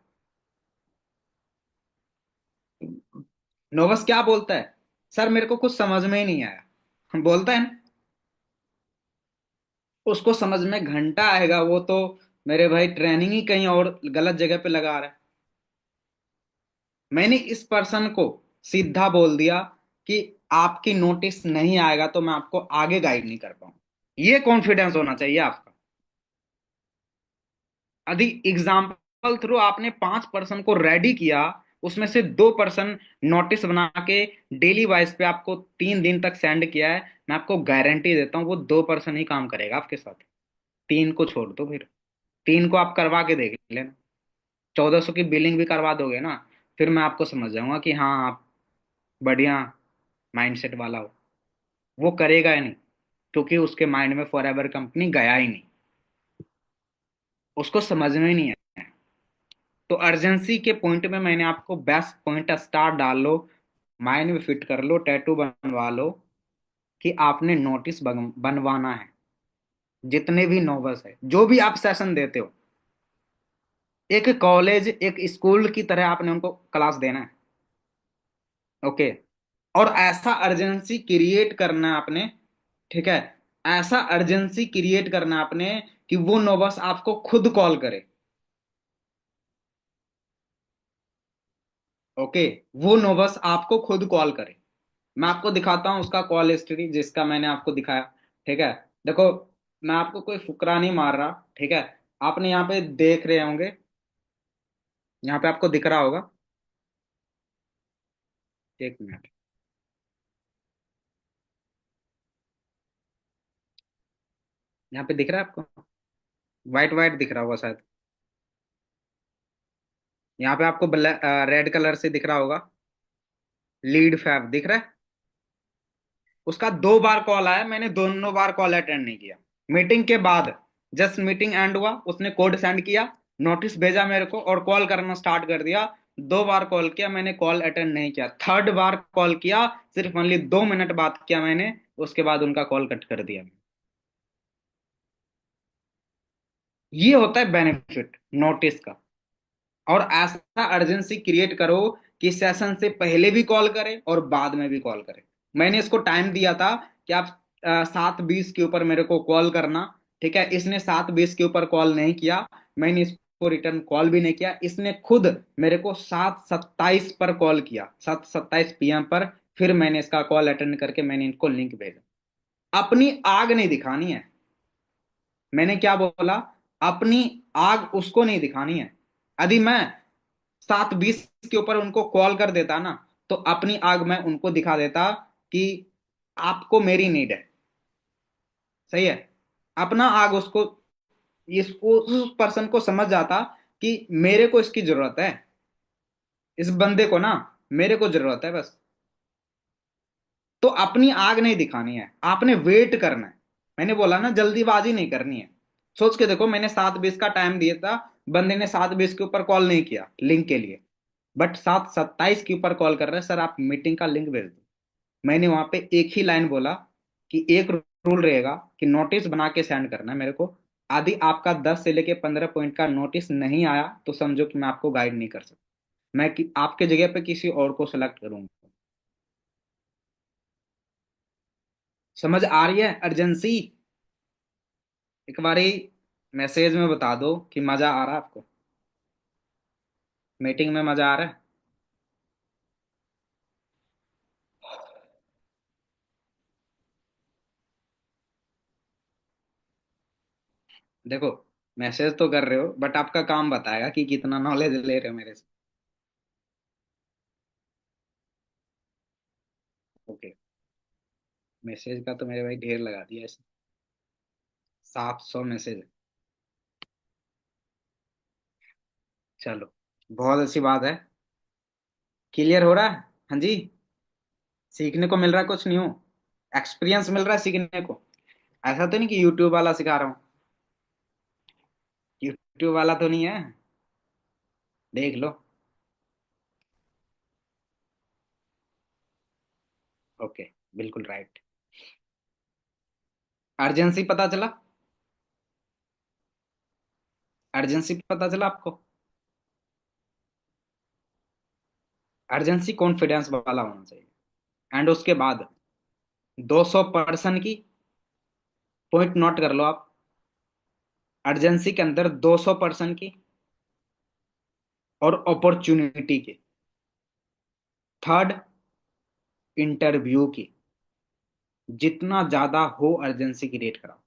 नोवस क्या बोलता है, सर मेरे को कुछ समझ में ही नहीं आया, बोलता है ना। उसको समझ में घंटा आएगा, वो तो मेरे भाई ट्रेनिंग ही कहीं और गलत जगह पे लगा रहा है। मैंने इस पर्सन को सीधा बोल दिया कि आपकी नोटिस नहीं आएगा तो मैं आपको आगे गाइड नहीं कर पाऊँ। ये कॉन्फिडेंस होना चाहिए आपका। यदि एग्जाम्पल थ्रू आपने 5 पर्सन को रेडी किया, उसमें से 2 पर्सन नोटिस बना के डेली वाइज पे आपको 3 दिन तक सेंड किया है, मैं आपको गारंटी देता हूँ वो 2 पर्सन ही काम करेगा आपके साथ। 3 को छोड़ दो फिर, 3 को आप करवा के देख लेना, 1400 की बिलिंग भी करवा दोगे ना, फिर मैं आपको समझ जाऊंगा कि हाँ आप बढ़िया माइंडसेट वाला हो। वो करेगा ही नहीं, क्योंकि उसके माइंड में फॉर एवर कंपनी गया ही नहीं, उसको समझ में ही नहीं है। तो अर्जेंसी के पॉइंट में मैंने आपको बेस्ट पॉइंट स्टार डाल लो, माइंड में फिट कर लो, टैटू बनवा लो कि आपने नोटिस बनवाना है। जितने भी नोबस है, जो भी आप सेशन देते हो, एक कॉलेज एक स्कूल की तरह आपने उनको क्लास देना है। ओके। और ऐसा अर्जेंसी क्रिएट करना है आपने। ठीक है। ऐसा अर्जेंसी क्रिएट करना है आपने कि वो नोबस आपको खुद कॉल करे। ओके। वो नोबस आपको खुद कॉल करे। मैं आपको दिखाता हूं उसका कॉल हिस्ट्री जिसका मैंने आपको दिखाया। ठीक है। देखो, मैं आपको कोई फुकरा नहीं मार रहा। ठीक है। आपने यहाँ पे देख रहे होंगे, यहाँ पे आपको दिख रहा होगा। 1 मिनट। यहाँ पे दिख रहा है आपको, व्हाइट व्हाइट दिख रहा होगा शायद। यहाँ पे आपको रेड कलर से दिख रहा होगा, लीड फैब दिख रहा है। उसका 2 बार कॉल आया, मैंने दोनों बार कॉल अटेंड नहीं किया। मीटिंग के बाद जस्ट मीटिंग एंड हुआ, उसने कोड सेंड किया, नोटिस भेजा मेरे को और कॉल करना स्टार्ट कर दिया। 2 बार कॉल किया, मैंने कॉल अटेंड नहीं किया। थर्ड बार कॉल किया, सिर्फ ओनली 2 मिनट बात किया मैंने, उसके बाद उनका कॉल कट कर दिया। ये होता है बेनिफिट नोटिस का। और ऐसा अर्जेंसी क्रिएट करो कि सेशन से पहले भी कॉल करे और बाद में भी कॉल करे। मैंने इसको टाइम दिया था कि आप 7:20 के ऊपर मेरे को कॉल करना। ठीक है, इसने 7:20 के ऊपर कॉल नहीं किया, मैंने इसको रिटर्न कॉल भी नहीं किया, इसने खुद मेरे को 7:27 पर कॉल किया, 7:27 PM पर। फिर मैंने इसका कॉल अटेंड करके मैंने इनको लिंक भेजा। अपनी आग नहीं दिखानी है। मैंने क्या बोला? अपनी आग उसको नहीं दिखानी है। यदि मैं 7:20 के ऊपर उनको कॉल कर देता ना, तो अपनी आग मैं उनको दिखा देता कि आपको मेरी नीड है। सही है। अपना आग उसको, उस पर्सन को समझ जाता कि मेरे को इसकी जरूरत है, इस बंदे को ना मेरे को जरूरत है बस। तो अपनी आग नहीं दिखानी है, आपने वेट करना है। मैंने बोला ना, जल्दीबाजी नहीं करनी है। सोच के देखो, मैंने 7:20 का टाइम दिया था, बंदे ने 7:20 के ऊपर कॉल नहीं किया लिंक के लिए, बट 7:27 के ऊपर कॉल कर रहे हैं, सर आप मीटिंग का लिंक भेज दो। मैंने वहां पे एक ही लाइन बोला कि एक रूल रहेगा कि नोटिस बना के सेंड करना है मेरे को। यदि आपका 10 से लेके 15 पॉइंट का नोटिस नहीं आया तो समझो कि मैं आपको गाइड नहीं कर सकता, मैं आपके जगह पे किसी और को सेलेक्ट करूंगा। समझ आ रही है अर्जेंसी? एक बारी मैसेज में बता दो कि मजा आ रहा है आपको, मीटिंग में मजा आ रहा है। देखो, मैसेज तो कर रहे हो बट आपका काम बताएगा कि कितना नॉलेज ले रहे हो मेरे से। ओके। मैसेज का तो मेरे भाई ढेर लगा दिया ऐसे, 700 मैसेज। चलो, बहुत अच्छी बात है। क्लियर हो रहा है? हाँ जी। सीखने को मिल रहा है कुछ न्यू, एक्सपीरियंस मिल रहा है सीखने को। ऐसा तो नहीं कि यूट्यूब वाला सिखा रहा हूँ, यूट्यूब वाला तो नहीं है, देख लो। ओके, बिल्कुल राइट। अर्जेंसी पता चला? अर्जेंसी पता चला आपको? अर्जेंसी कॉन्फिडेंस वाला होना चाहिए। एंड उसके बाद 200 पर्सन की, पॉइंट नोट कर लो आप, अर्जेंसी के अंदर 200 पर्सन की और अपॉर्चुनिटी की। थर्ड, इंटरव्यू की। जितना ज्यादा हो अर्जेंसी की रेट कराओ।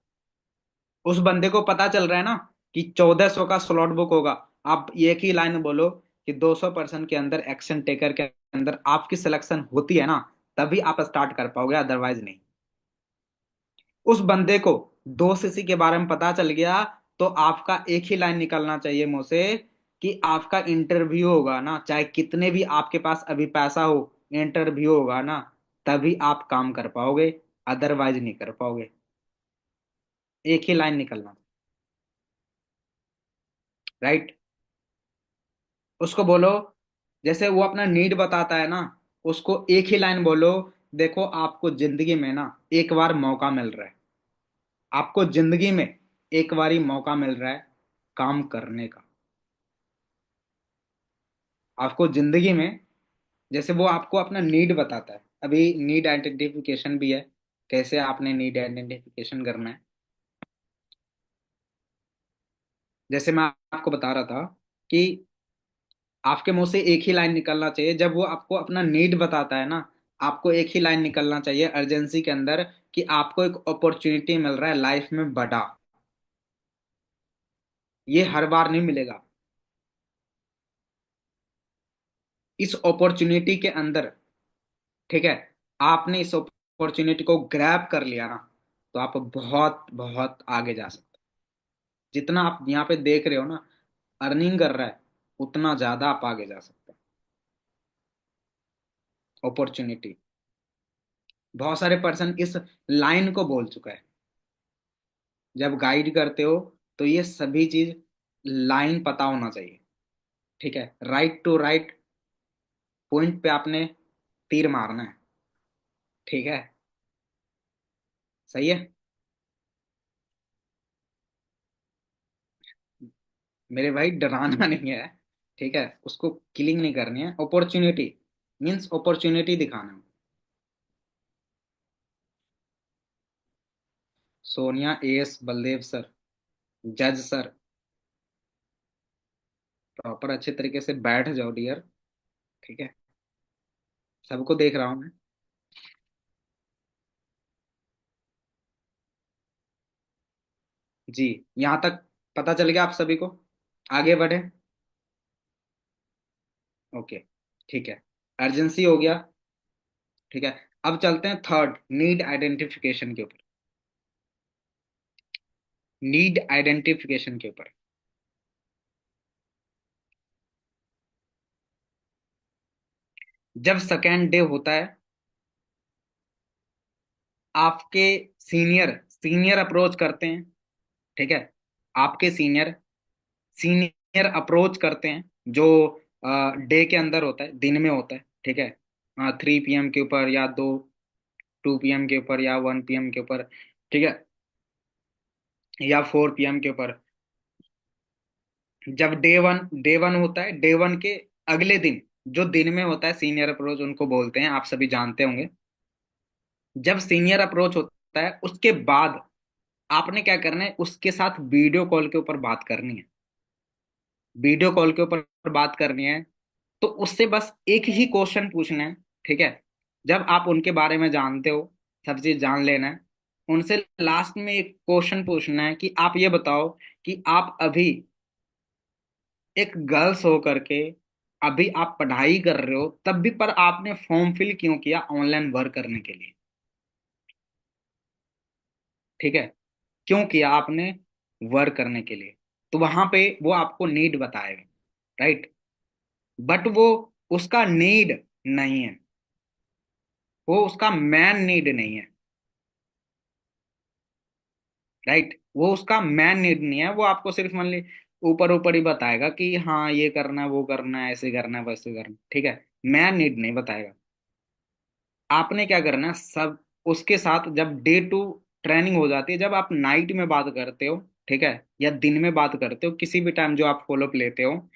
उस बंदे को पता चल रहा है ना कि 1400 का स्लॉट बुक होगा, आप एक ही लाइन बोलो कि 200 पर्सन के अंदर, एक्शन टेकर के अंदर आपकी सिलेक्शन होती है ना, तभी आप स्टार्ट कर पाओगे, अदरवाइज नहीं। उस बंदे को 2 सीसी के बारे में पता चल गया, तो आपका एक ही लाइन निकलना चाहिए मुंह से कि आपका इंटरव्यू होगा ना, चाहे कितने भी आपके पास अभी पैसा हो, इंटरव्यू होगा ना, तभी आप काम कर पाओगे, अदरवाइज नहीं कर पाओगे। एक ही लाइन निकलना। राइट। उसको बोलो, जैसे वो अपना नीड बताता है ना, उसको एक ही लाइन बोलो, देखो आपको जिंदगी में ना एक बार मौका मिल रहा है, आपको जिंदगी में एक बार ही मौका मिल रहा है काम करने का। आपको जिंदगी में, जैसे वो आपको अपना नीड बताता है, अभी नीड आइडेंटिफिकेशन भी है, कैसे आपने नीड आइडेंटिफिकेशन करना है। जैसे मैं आपको बता रहा था कि आपके मुंह से एक ही लाइन निकलना चाहिए जब वो आपको अपना नीड बताता है ना, आपको एक ही लाइन निकलना चाहिए अर्जेंसी के अंदर कि आपको एक अपॉर्चुनिटी मिल रहा है लाइफ में बड़ा, ये हर बार नहीं मिलेगा। इस अपॉर्चुनिटी के अंदर, ठीक है, आपने इस अपॉर्चुनिटी को ग्रैब कर लिया ना, तो आप बहुत बहुत आगे जा सकते हैं। जितना आप यहाँ पे देख रहे हो ना, अर्निंग कर रहा है, उतना ज्यादा आप आगे जा सकते हैं। अपॉर्चुनिटी, बहुत सारे पर्सन इस लाइन को बोल चुका है। जब गाइड करते हो तो ये सभी चीज लाइन पता होना चाहिए। ठीक है, राइट टू राइट पॉइंट पे आपने तीर मारना है। ठीक है। सही है। मेरे भाई डराना नहीं है, ठीक है, उसको किलिंग नहीं करनी है। अपॉर्चुनिटी मीन्स अपॉर्चुनिटी दिखाना है। सोनिया एस बलदेव सर, जज सर। प्रॉपर अच्छे तरीके से बैठ जाओ डियर। ठीक है, सबको देख रहा हूँ मैं। जी, यहाँ तक पता चल गया आप सभी को। आगे बढ़े। ओके, ठीक है। अर्जेंसी हो गया। ठीक है, अब चलते हैं थर्ड, नीड आइडेंटिफिकेशन के ऊपर। नीड आइडेंटिफिकेशन के ऊपर। जब सेकेंड डे होता है, आपके सीनियर सीनियर अप्रोच करते हैं। ठीक है, आपके सीनियर सीनियर अप्रोच करते हैं, जो डे के अंदर होता है, दिन में होता है। ठीक है, 3 PM के ऊपर, या 2 PM के ऊपर, या 1 PM के ऊपर। ठीक है, या 4 PM के ऊपर। जब डे वन होता है, डे वन के अगले दिन, जो दिन में होता है, सीनियर अप्रोच उनको बोलते हैं, आप सभी जानते होंगे। जब सीनियर अप्रोच होता है, उसके बाद आपने क्या करना है, उसके साथ वीडियो कॉल के ऊपर बात करनी है। वीडियो कॉल के ऊपर बात करनी है, तो उससे बस एक ही क्वेश्चन पूछना है। ठीक है, जब आप उनके बारे में जानते हो, सब चीज जान लेना है, उनसे लास्ट में एक क्वेश्चन पूछना है कि आप ये बताओ कि आप अभी एक गर्ल्स हो करके, अभी आप पढ़ाई कर रहे हो, तब भी पर आपने फॉर्म फिल क्यों किया ऑनलाइन वर्क करने के लिए। ठीक है, क्यों किया आपने वर्क करने के लिए। तो वहां पे वो आपको नीड बताएगा, राइट। बट वो उसका नीड नहीं है, वो उसका मैन नीड नहीं है, राइट। वो उसका मैन नीड नहीं है, वो आपको सिर्फ मान ली ऊपर ऊपर ही बताएगा कि हाँ ये करना है, वो करना है, ऐसे करना है, वैसे करना है। ठीक है, मैन नीड नहीं बताएगा। आपने क्या करना है, सब उसके साथ जब डे टू ट्रेनिंग हो जाती है, जब आप नाइट में बात करते हो, ठीक है, या दिन में बात करते हो, किसी भी टाइम जो आप फॉलोअप लेते हो,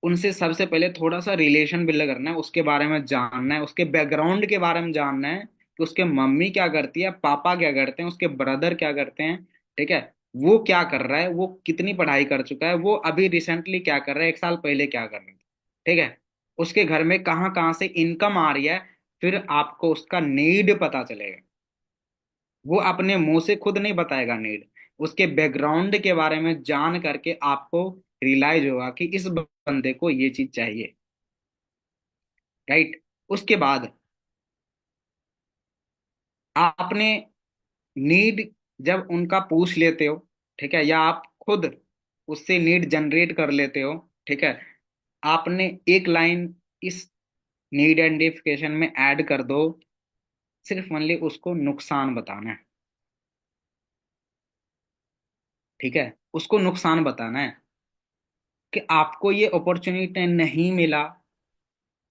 उनसे सबसे पहले थोड़ा सा रिलेशन बिल्ड करना है, उसके बारे में जानना है, उसके बैकग्राउंड के बारे में जानना है कि उसके मम्मी क्या करती है, पापा क्या करते हैं, उसके ब्रदर क्या करते हैं। ठीक है, वो क्या कर रहा है, वो कितनी पढ़ाई कर चुका है, वो अभी रिसेंटली क्या कर रहा है, 1 साल पहले क्या कर रहा है। ठीक है, उसके घर में कहाँ कहाँ से इनकम आ रही है, फिर आपको उसका नीड पता चलेगा। वो अपने मुंह से खुद नहीं बताएगा नीड, उसके बैकग्राउंड के बारे में जान करके आपको रियलाइज होगा कि इस बंदे को ये चीज चाहिए, राइट। उसके बाद आपने नीड जब उनका पूछ लेते हो, ठीक है, या आप खुद उससे नीड जनरेट कर लेते हो, ठीक है, आपने एक लाइन इस नीड आइडेंटिफिकेशन में ऐड कर दो। सिर्फ ओनली उसको नुकसान बताना है। ठीक है, उसको नुकसान बताना है कि आपको ये अपॉर्चुनिटी नहीं मिला,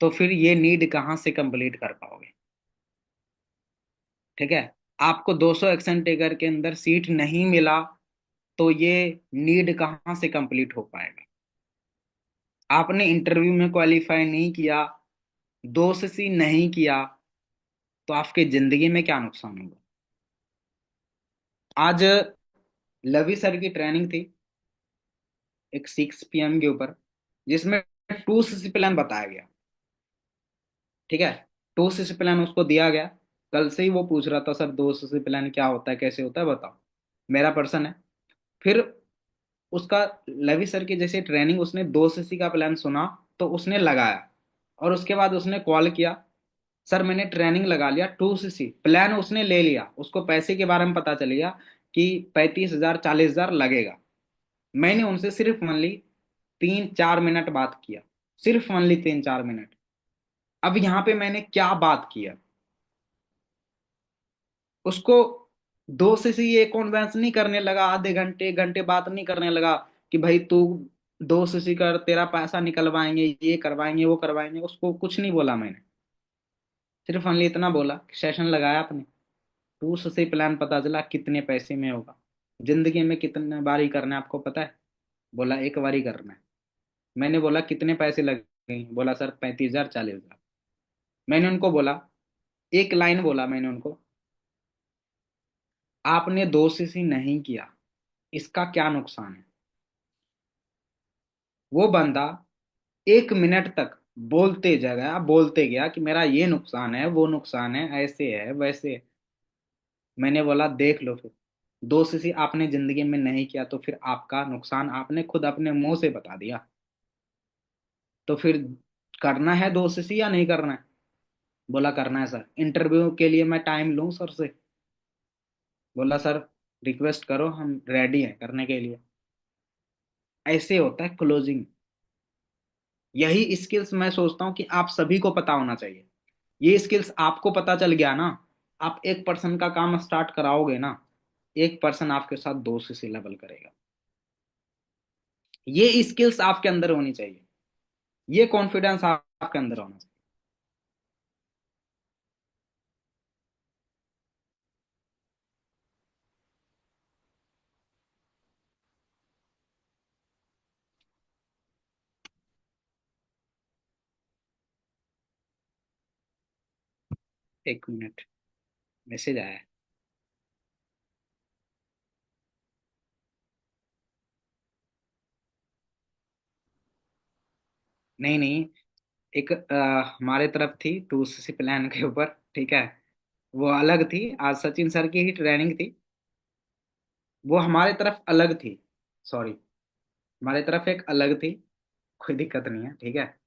तो फिर ये नीड कहाँ से कंप्लीट कर पाओगे। ठीक है, आपको 200 एक्शन टेकर के अंदर सीट नहीं मिला, तो ये नीड कहाँ से कंप्लीट हो पाएगा। आपने इंटरव्यू में क्वालिफाई नहीं किया, 2 से नहीं किया, तो आपके जिंदगी में क्या नुकसान होगा। आज लवी सर की ट्रेनिंग थी, एक 6 PM के ऊपर, जिसमें 2 CC प्लान बताया गया। ठीक है, 2 CC प्लान उसको दिया गया। कल से ही वो पूछ रहा था, सर 2 CC प्लान क्या होता है, कैसे होता है, बताओ। मेरा पर्सन है। फिर उसका लवी सर की जैसे ट्रेनिंग, उसने 2 CC का प्लान सुना, तो उसने लगाया। और उसके बाद उसने कॉल किया, सर मैंने ट्रेनिंग लगा लिया, 2 CC प्लान उसने ले लिया, उसको पैसे के बारे में पता चल गया कि 35,000 40,000 लगेगा। मैंने उनसे सिर्फ मान ली 3-4 मिनट बात किया, सिर्फ मान ली 3-4 मिनट। अब यहाँ पे मैंने क्या बात किया, उसको 2 से ये कॉन्वेंस नहीं करने लगा, आधे घंटे 1 घंटे बात नहीं करने लगा कि भाई तू 2 CC कर, तेरा पैसा निकलवाएंगे, ये करवाएंगे, वो करवाएंगे। उसको कुछ नहीं बोला मैंने, सिर्फ ओनली इतना बोला कि सेशन लगाया आपने, 2 से प्लान पता चला कितने पैसे में होगा, जिंदगी में कितने बारी करना है आपको पता है। बोला 1 बारी करना है। मैंने बोला कितने पैसे लगेंगे, बोला सर 35,000 40,000। मैंने उनको बोला, एक लाइन बोला मैंने उनको, आपने 2 सीसी नहीं किया, इसका क्या नुकसान है? वो बंदा 1 मिनट तक बोलते गया कि मेरा ये नुकसान है, वो नुकसान है, ऐसे है वैसे है। मैंने बोला देख लो फिर, 2 सीसी आपने जिंदगी में नहीं किया तो फिर आपका नुकसान आपने खुद अपने मुंह से बता दिया। तो फिर करना है 2 सीसी या नहीं करना है? बोला करना है सर, इंटरव्यू के लिए मैं टाइम लूं सर से? बोला सर रिक्वेस्ट करो, हम रेडी हैं करने के लिए। ऐसे होता है क्लोजिंग। यही स्किल्स मैं सोचता हूँ कि आप सभी को पता होना चाहिए। ये स्किल्स आपको पता चल गया ना, आप एक पर्सन का काम स्टार्ट कराओगे ना, एक पर्सन आपके साथ 2 सीसी लेवल करेगा। ये स्किल्स आपके अंदर होनी चाहिए, ये कॉन्फिडेंस आपके अंदर होना चाहिए। एक मिनट, मैसेज आया है। नहीं नहीं, एक हमारे तरफ थी 2 सीसी प्लान के ऊपर, ठीक है। वो अलग थी, आज सचिन सर की ही ट्रेनिंग थी। वो हमारे तरफ अलग थी, सॉरी, हमारे तरफ एक अलग थी। कोई दिक्कत नहीं है, ठीक है।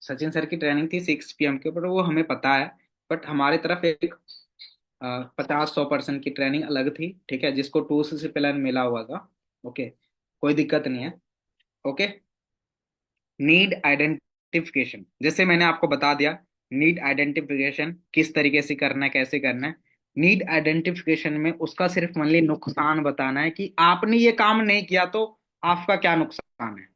सचिन सर की ट्रेनिंग थी 6 PM के ऊपर, वो हमें पता है। बट हमारे तरफ एक 50-100% की ट्रेनिंग अलग थी, ठीक है, जिसको 2 सीसी प्लान मिला हुआ था। ओके, कोई दिक्कत नहीं है। ओके, नीड आइडेंटिफिकेशन जैसे मैंने आपको बता दिया। नीड आइडेंटिफिकेशन किस तरीके से करना है, कैसे करना है। नीड आइडेंटिफिकेशन में उसका सिर्फ ओनली नुकसान बताना है कि आपने ये काम नहीं किया तो आपका क्या नुकसान है।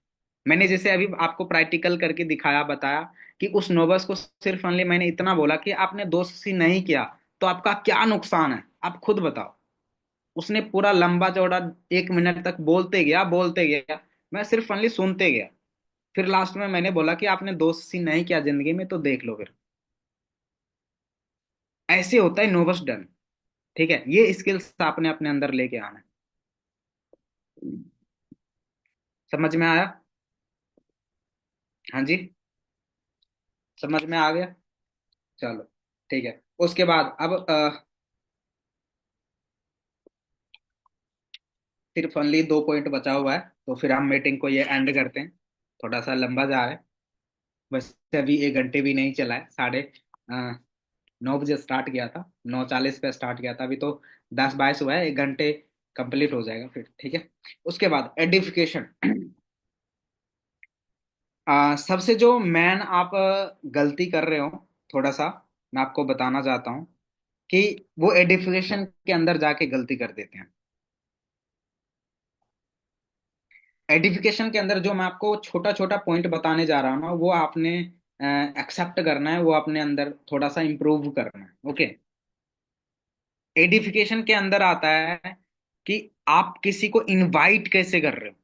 मैंने जैसे अभी आपको प्रैक्टिकल करके दिखाया, बताया कि उस नोबस को सिर्फ ओनली मैंने इतना बोला कि आपने 2 सीसी नहीं किया तो आपका क्या नुकसान है, आप खुद बताओ। उसने पूरा लंबा चौड़ा 1 मिनट तक बोलते गया, मैं सिर्फ ओनली सुनते गया। फिर लास्ट में मैंने बोला कि आपने 2 सीसी नहीं किया जिंदगी में तो देख लो फिर। ऐसे होता है नोबस डन, ठीक है। ये स्किल्स आपने अपने अंदर लेके आना है। समझ में आया? हाँ जी, समझ में आ गया। चलो, ठीक है। उसके बाद अब सिर्फ ओनली 2 पॉइंट बचा हुआ है, तो फिर हम मीटिंग को ये एंड करते हैं। थोड़ा सा लंबा जा रहा है, वैसे अभी 1 घंटे भी नहीं चला है। 9:30 स्टार्ट किया था, 9:40 पे स्टार्ट किया था, अभी तो 10:22 हुआ है, 1 घंटे कंप्लीट हो जाएगा फिर, ठीक है। उसके बाद एडिफिकेशन। सबसे जो मैन आप गलती कर रहे हो, थोड़ा सा मैं आपको बताना चाहता हूँ कि वो एडिफिकेशन के अंदर जाके गलती कर देते हैं। एडिफिकेशन के अंदर जो मैं आपको छोटा छोटा पॉइंट बताने जा रहा हूँ ना, वो आपने एक्सेप्ट करना है, वो अपने अंदर थोड़ा सा इंप्रूव करना है। ओके, एडिफिकेशन के अंदर आता है कि आप किसी को इनवाइट कैसे कर रहे हो।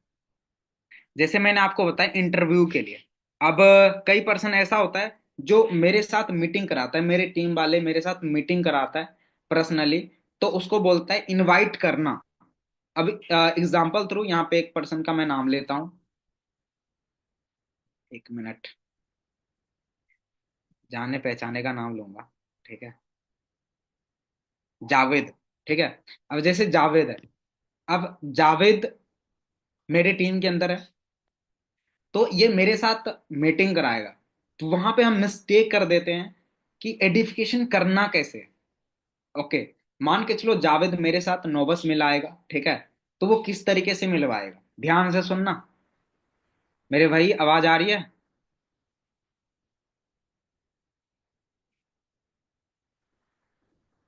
जैसे मैंने आपको बताया इंटरव्यू के लिए, अब कई पर्सन ऐसा होता है जो मेरे साथ मीटिंग कराता है, मेरे टीम वाले मेरे साथ मीटिंग कराता है पर्सनली, तो उसको बोलता है इनवाइट करना। अब एग्जाम्पल थ्रू यहाँ पे एक पर्सन का मैं नाम लेता हूँ। 1 मिनट, जाने पहचाने का नाम लूंगा, ठीक है। जावेद, ठीक है। अब जैसे जावेद है, अब जावेद मेरे टीम के अंदर है, तो ये मेरे साथ मीटिंग कराएगा। तो वहां पे हम मिस्टेक कर देते हैं कि एडिफिकेशन करना कैसे है। ओके, मान के चलो जावेद मेरे साथ नोबस मिलाएगा, ठीक है। तो वो किस तरीके से मिलवाएगा, ध्यान से सुनना मेरे भाई, आवाज आ रही है?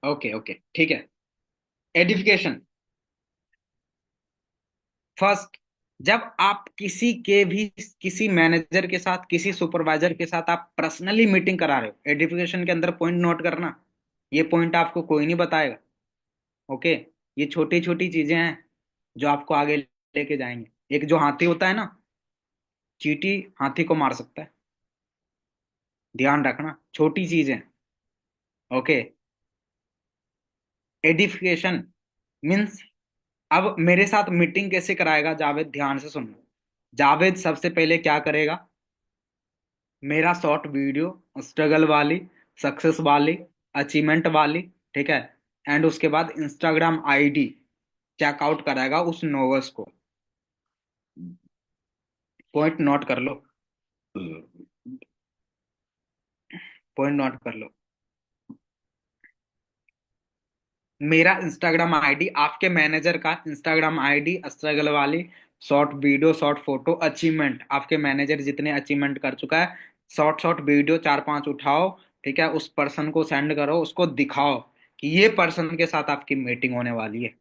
ओके ओके, ठीक है। एडिफिकेशन फर्स्ट, जब आप किसी मैनेजर के साथ, किसी सुपरवाइजर के साथ आप पर्सनली मीटिंग करा रहे हो, एडिफिकेशन के अंदर पॉइंट नोट करना। ये पॉइंट आपको कोई नहीं बताएगा। ओके, ये छोटी छोटी चीजें हैं जो आपको आगे लेके जाएंगे। एक जो हाथी होता है ना, चींटी हाथी को मार सकता है, ध्यान रखना, छोटी चीजें। ओके, एडिफिकेशन मीन्स, अब मेरे साथ मीटिंग कैसे कराएगा जावेद, ध्यान से सुनना। जावेद सबसे पहले क्या करेगा, मेरा शॉर्ट वीडियो स्ट्रगल वाली, सक्सेस वाली, अचीवमेंट वाली, ठीक है, एंड उसके बाद इंस्टाग्राम आईडी चेकआउट कराएगा उस नोवस को। पॉइंट नोट कर लो, पॉइंट नोट कर लो। मेरा इंस्टाग्राम आईडी, आपके मैनेजर का इंस्टाग्राम आईडी, स्ट्रगल वाली, short video, short photo, achievement, आपके मैनेजर जितने अचीवमेंट कर चुका है, शॉर्ट शॉर्ट वीडियो चार पांच उठाओ, ठीक है, उस पर्सन को सेंड करो, उसको दिखाओ कि ये पर्सन के साथ आपकी मीटिंग होने वाली है,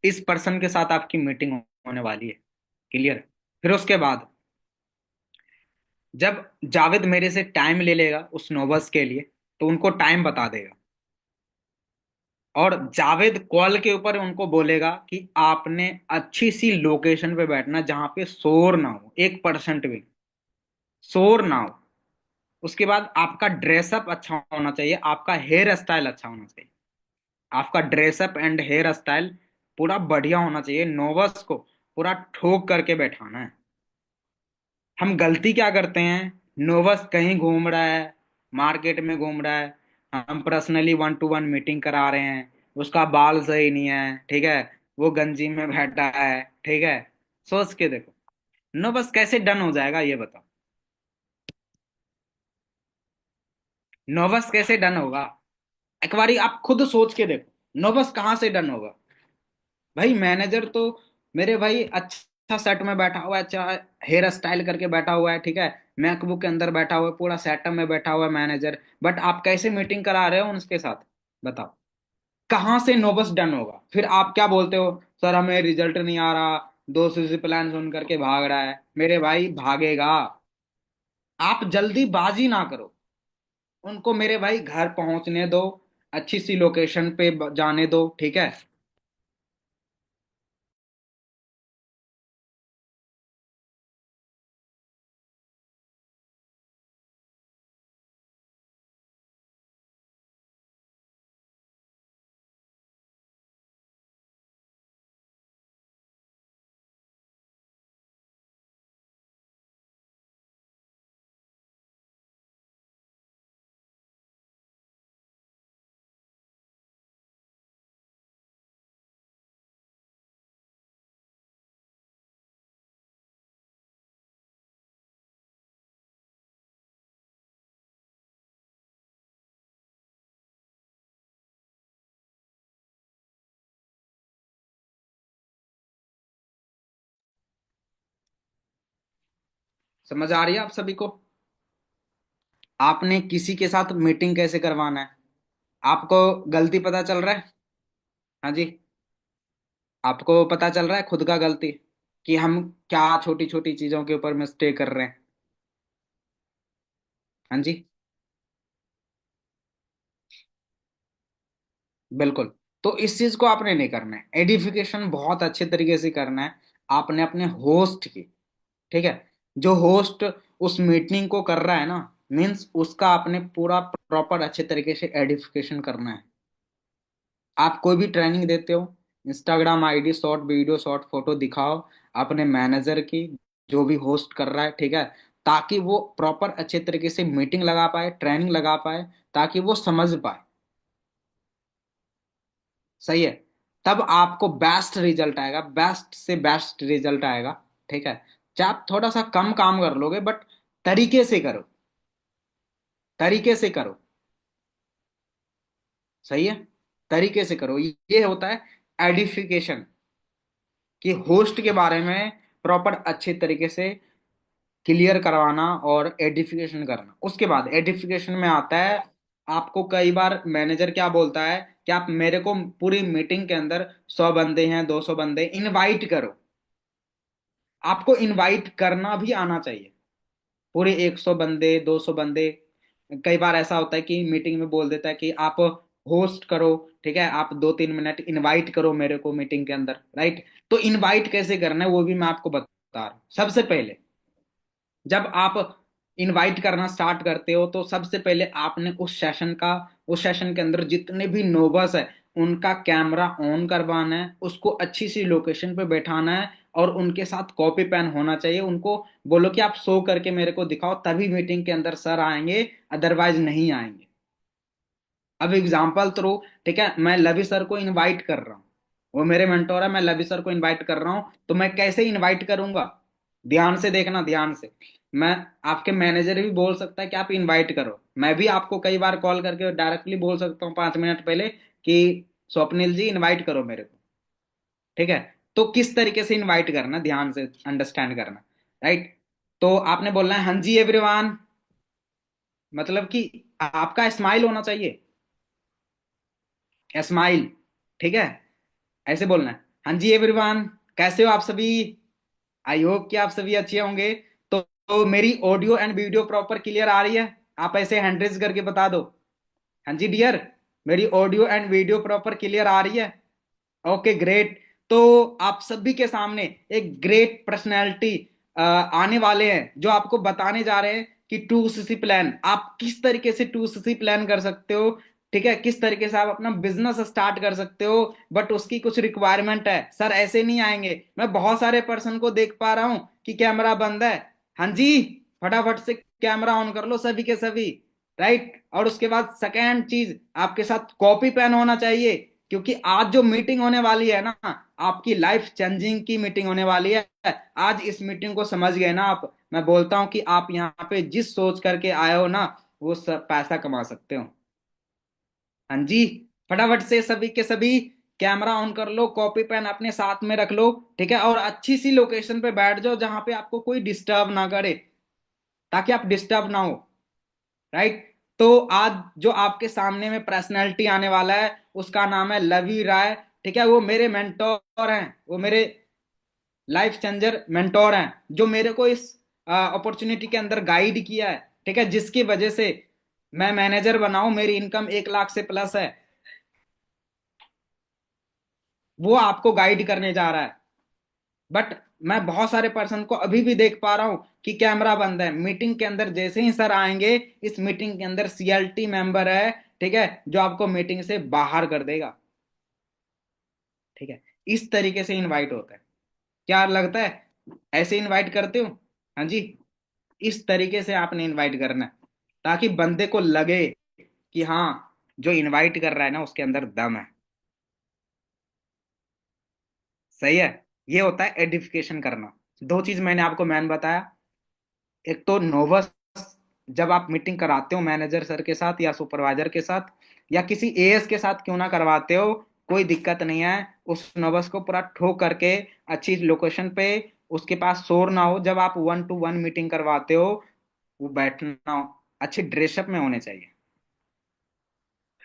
इस पर्सन के साथ आपकी मीटिंग होने वाली है। क्लियर। फिर उसके बाद जब जावेद मेरे से टाइम ले लेगा उस नोबस के लिए, तो उनको टाइम बता देगा, और जावेद कॉल के ऊपर उनको बोलेगा कि आपने अच्छी सी लोकेशन पे बैठना जहां पे शोर ना हो, 1% भी शोर ना हो। उसके बाद आपका ड्रेसअप अच्छा होना चाहिए, आपका हेयर स्टाइल अच्छा होना चाहिए, आपका ड्रेसअप एंड हेयर स्टाइल पूरा बढ़िया होना चाहिए। नोवस को पूरा ठोक करके बैठाना है। हम गलती क्या करते हैं, नोवस कहीं घूम रहा है, मार्केट में घूम रहा है, हम पर्सनली 1 to 1 मीटिंग करा रहे हैं, उसका बाल सही नहीं है, ठीक है, वो गंजी में बैठा है, ठीक है, सोच के देखो, नोवस कैसे डन हो जाएगा ये बताओ। नोवस कैसे डन होगा, एक बारी आप खुद सोच के देखो, नोवस कहाँ से डन होगा। भाई मैनेजर तो मेरे भाई अच्छा सेट में बैठा हुआ है, अच्छा हेयर स्टाइल करके बैठा हुआ है, ठीक है, मैकबुक के अंदर बैठा हुआ है, पूरा सेटअप में बैठा हुआ है मैनेजर, बट आप कैसे मीटिंग करा रहे हो उनके साथ, बताओ। कहाँ से नोबस डन होगा। फिर आप क्या बोलते हो, सर हमें रिजल्ट नहीं आ रहा, 200 प्लान सुन करके भाग रहा है। मेरे भाई भागेगा, आप जल्दीबाजी ना करो, उनको मेरे भाई घर पहुंचने दो, अच्छी सी लोकेशन पे जाने दो, ठीक है। समझ आ रही है आप सभी को। आपने किसी के साथ मीटिंग कैसे करवाना है, आपको गलती पता चल रहा है। हाँ जी, आपको पता चल रहा है खुद का गलती, कि हम क्या छोटी छोटी चीजों के ऊपर मिस्टेक कर रहे हैं। हाँ जी, बिल्कुल। तो इस चीज को आपने नहीं करना है, एडिफिकेशन बहुत अच्छे तरीके से करना है आपने अपने होस्ट की, ठीक है। जो होस्ट उस मीटिंग को कर रहा है ना, मीन्स उसका आपने पूरा प्रॉपर अच्छे तरीके से एडिफिकेशन करना है। आप कोई भी ट्रेनिंग देते हो, Instagram ID, short video, short photo दिखाओ अपने मैनेजर की, जो भी होस्ट कर रहा है, ठीक है, ताकि वो प्रॉपर अच्छे तरीके से मीटिंग लगा पाए, ट्रेनिंग लगा पाए, ताकि वो समझ पाए। सही है। तब आपको बेस्ट रिजल्ट आएगा, बेस्ट से बेस्ट रिजल्ट आएगा, ठीक है। चाहे आप थोड़ा सा कम काम कर लोगे, बट तरीके से करो, तरीके से करो। सही है, तरीके से करो। ये होता है एडिफिकेशन, कि होस्ट के बारे में प्रॉपर अच्छे तरीके से क्लियर करवाना और एडिफिकेशन करना। उसके बाद एडिफिकेशन में आता है, आपको कई बार मैनेजर क्या बोलता है कि आप मेरे को पूरी मीटिंग के अंदर 100 बंदे हैं, 200 बंदे इनवाइट करो। आपको इनवाइट करना भी आना चाहिए, पूरे 100 बंदे, 200 बंदे। कई बार ऐसा होता है कि मीटिंग में बोल देता है कि आप होस्ट करो, ठीक है, आप 2-3 मिनट इनवाइट करो मेरे को मीटिंग के अंदर, राइट। तो इनवाइट कैसे करना है वो भी मैं आपको बता रहा हूँ। सबसे पहले, जब आप इनवाइट करना स्टार्ट करते हो तो सबसे पहले आपने उस सेशन के अंदर जितने भी नोबर्स है उनका कैमरा ऑन करवाना है, उसको अच्छी सी लोकेशन पे बैठाना है और उनके साथ कॉपी पेन होना चाहिए। उनको बोलो कि आप शो करके मेरे को दिखाओ, तभी मीटिंग के अंदर सर आएंगे, अदरवाइज नहीं आएंगे। अब एग्जाम्पल थ्रू, ठीक है, मैं लवी सर को इनवाइट कर रहा हूँ, वो मेरे मेंटोर है, मैं लवी सर को इनवाइट कर रहा हूँ, तो मैं कैसे इनवाइट करूंगा? ध्यान से देखना, ध्यान से। मैं आपके मैनेजर भी बोल सकता है कि आप इनवाइट करो, मैं भी आपको कई बार कॉल करके डायरेक्टली बोल सकता हूँ 5 मिनट पहले कि स्वप्निल जी इनवाइट करो मेरे को, ठीक है। तो किस तरीके से इनवाइट करना, ध्यान से अंडरस्टैंड करना, राइट। तो आपने बोलना है हाँ जी एवरीवन, मतलब कि आपका स्माइल होना चाहिए, स्माइल, ठीक है, ऐसे बोलना है हाँ जी एवरीवन, कैसे हो आप सभी, आई होप कि आप सभी अच्छे होंगे। तो मेरी audio and video proper clear आ रही है? आप ऐसे हैंड रेज करके बता दो, हाँ जी डियर, मेरी audio and video proper clear आ रही है। Okay great. तो आप सभी के सामने एक ग्रेट पर्सनैलिटी आने वाले हैं जो आपको बताने जा रहे हैं कि 2CC प्लान, आप किस तरीके से 2CC प्लान कर सकते हो, ठीक है, किस तरीके से आप अपना बिजनेस स्टार्ट कर सकते हो। बट उसकी कुछ रिक्वायरमेंट है, सर ऐसे नहीं आएंगे, मैं बहुत सारे पर्सन को देख पा रहा हूं कि कैमरा बंद है। हाँ जी, फटाफट से कैमरा ऑन कर लो सभी के सभी, राइट। और उसके बाद सेकेंड चीज, आपके साथ कॉपी पेन होना चाहिए, क्योंकि आज जो मीटिंग होने वाली है ना, आपकी लाइफ चेंजिंग की मीटिंग होने वाली है। आज इस मीटिंग को समझ गए ना आप, मैं बोलता हूं कि आप यहाँ पे जिस सोच करके आए हो ना, वो सब पैसा कमा सकते हो। हाँ जी, फटाफट से सभी के सभी कैमरा ऑन कर लो, कॉपी पेन अपने साथ में रख लो, ठीक है, और अच्छी सी लोकेशन पे बैठ जाओ जहां पे आपको कोई डिस्टर्ब ना करे, ताकि आप डिस्टर्ब ना हो, राइट। तो आज जो आपके सामने में पर्सनैलिटी आने वाला है उसका नाम है लवी राय, ठीक है। वो मेरे मेंटोर हैं, वो मेरे लाइफ चेंजर मेंटोर हैं, जो मेरे को इस अपॉर्चुनिटी के अंदर गाइड किया है, ठीक है, जिसकी वजह से मैं मैनेजर बनाऊं, मेरी इनकम 1 लाख से प्लस है। वो आपको गाइड करने जा रहा है। बट मैं बहुत सारे पर्सन को अभी भी देख पा रहा हूं कि कैमरा बंद है। मीटिंग के अंदर जैसे ही सर आएंगे, इस मीटिंग के अंदर CLT मेंबर है, ठीक है, जो आपको मीटिंग से बाहर कर देगा, ठीक है। इस तरीके से इनवाइट होता है, क्या लगता है ऐसे इनवाइट करते हो? हाँ जी, इस तरीके से आपने इनवाइट करना है, ताकि बंदे को लगे कि हाँ, जो इनवाइट कर रहा है ना उसके अंदर दम है। सही है। ये होता है एडिफिकेशन करना। दो चीज मैंने आपको मैन बताया, एक तो नोवस, जब आप मीटिंग कराते हो मैनेजर सर के साथ या सुपरवाइजर के साथ या किसी AS के साथ क्यों ना करवाते हो, कोई दिक्कत नहीं है। उस नोवस को पूरा ठोक करके अच्छी लोकेशन पे, उसके पास शोर ना हो, जब आप 1 to 1 मीटिंग करवाते हो, वो बैठना हो, अच्छे ड्रेसअप में होने चाहिए,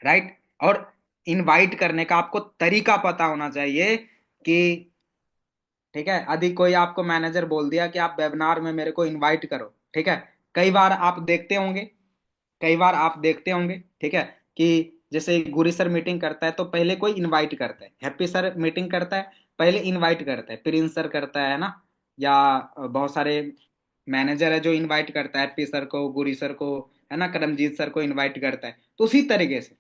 राइट। और इनवाइट करने का आपको तरीका पता होना चाहिए कि, ठीक है, यदि कोई आपको मैनेजर बोल दिया कि आप वेबिनार में मेरे को इनवाइट करो, ठीक है, कई बार आप देखते होंगे, कई बार आप देखते होंगे, ठीक है, कि जैसे गुरी सर मीटिंग करता है तो पहले कोई इनवाइट करता है, हैप्पी सर मीटिंग करता है पहले इनवाइट करता है, प्रिंस सर करता है ना, या बहुत सारे मैनेजर है जो इनवाइट करता है हैप्पी सर को, गुरी सर को, है ना, करमजीत सर को इनवाइट करता है। तो उसी तरीके से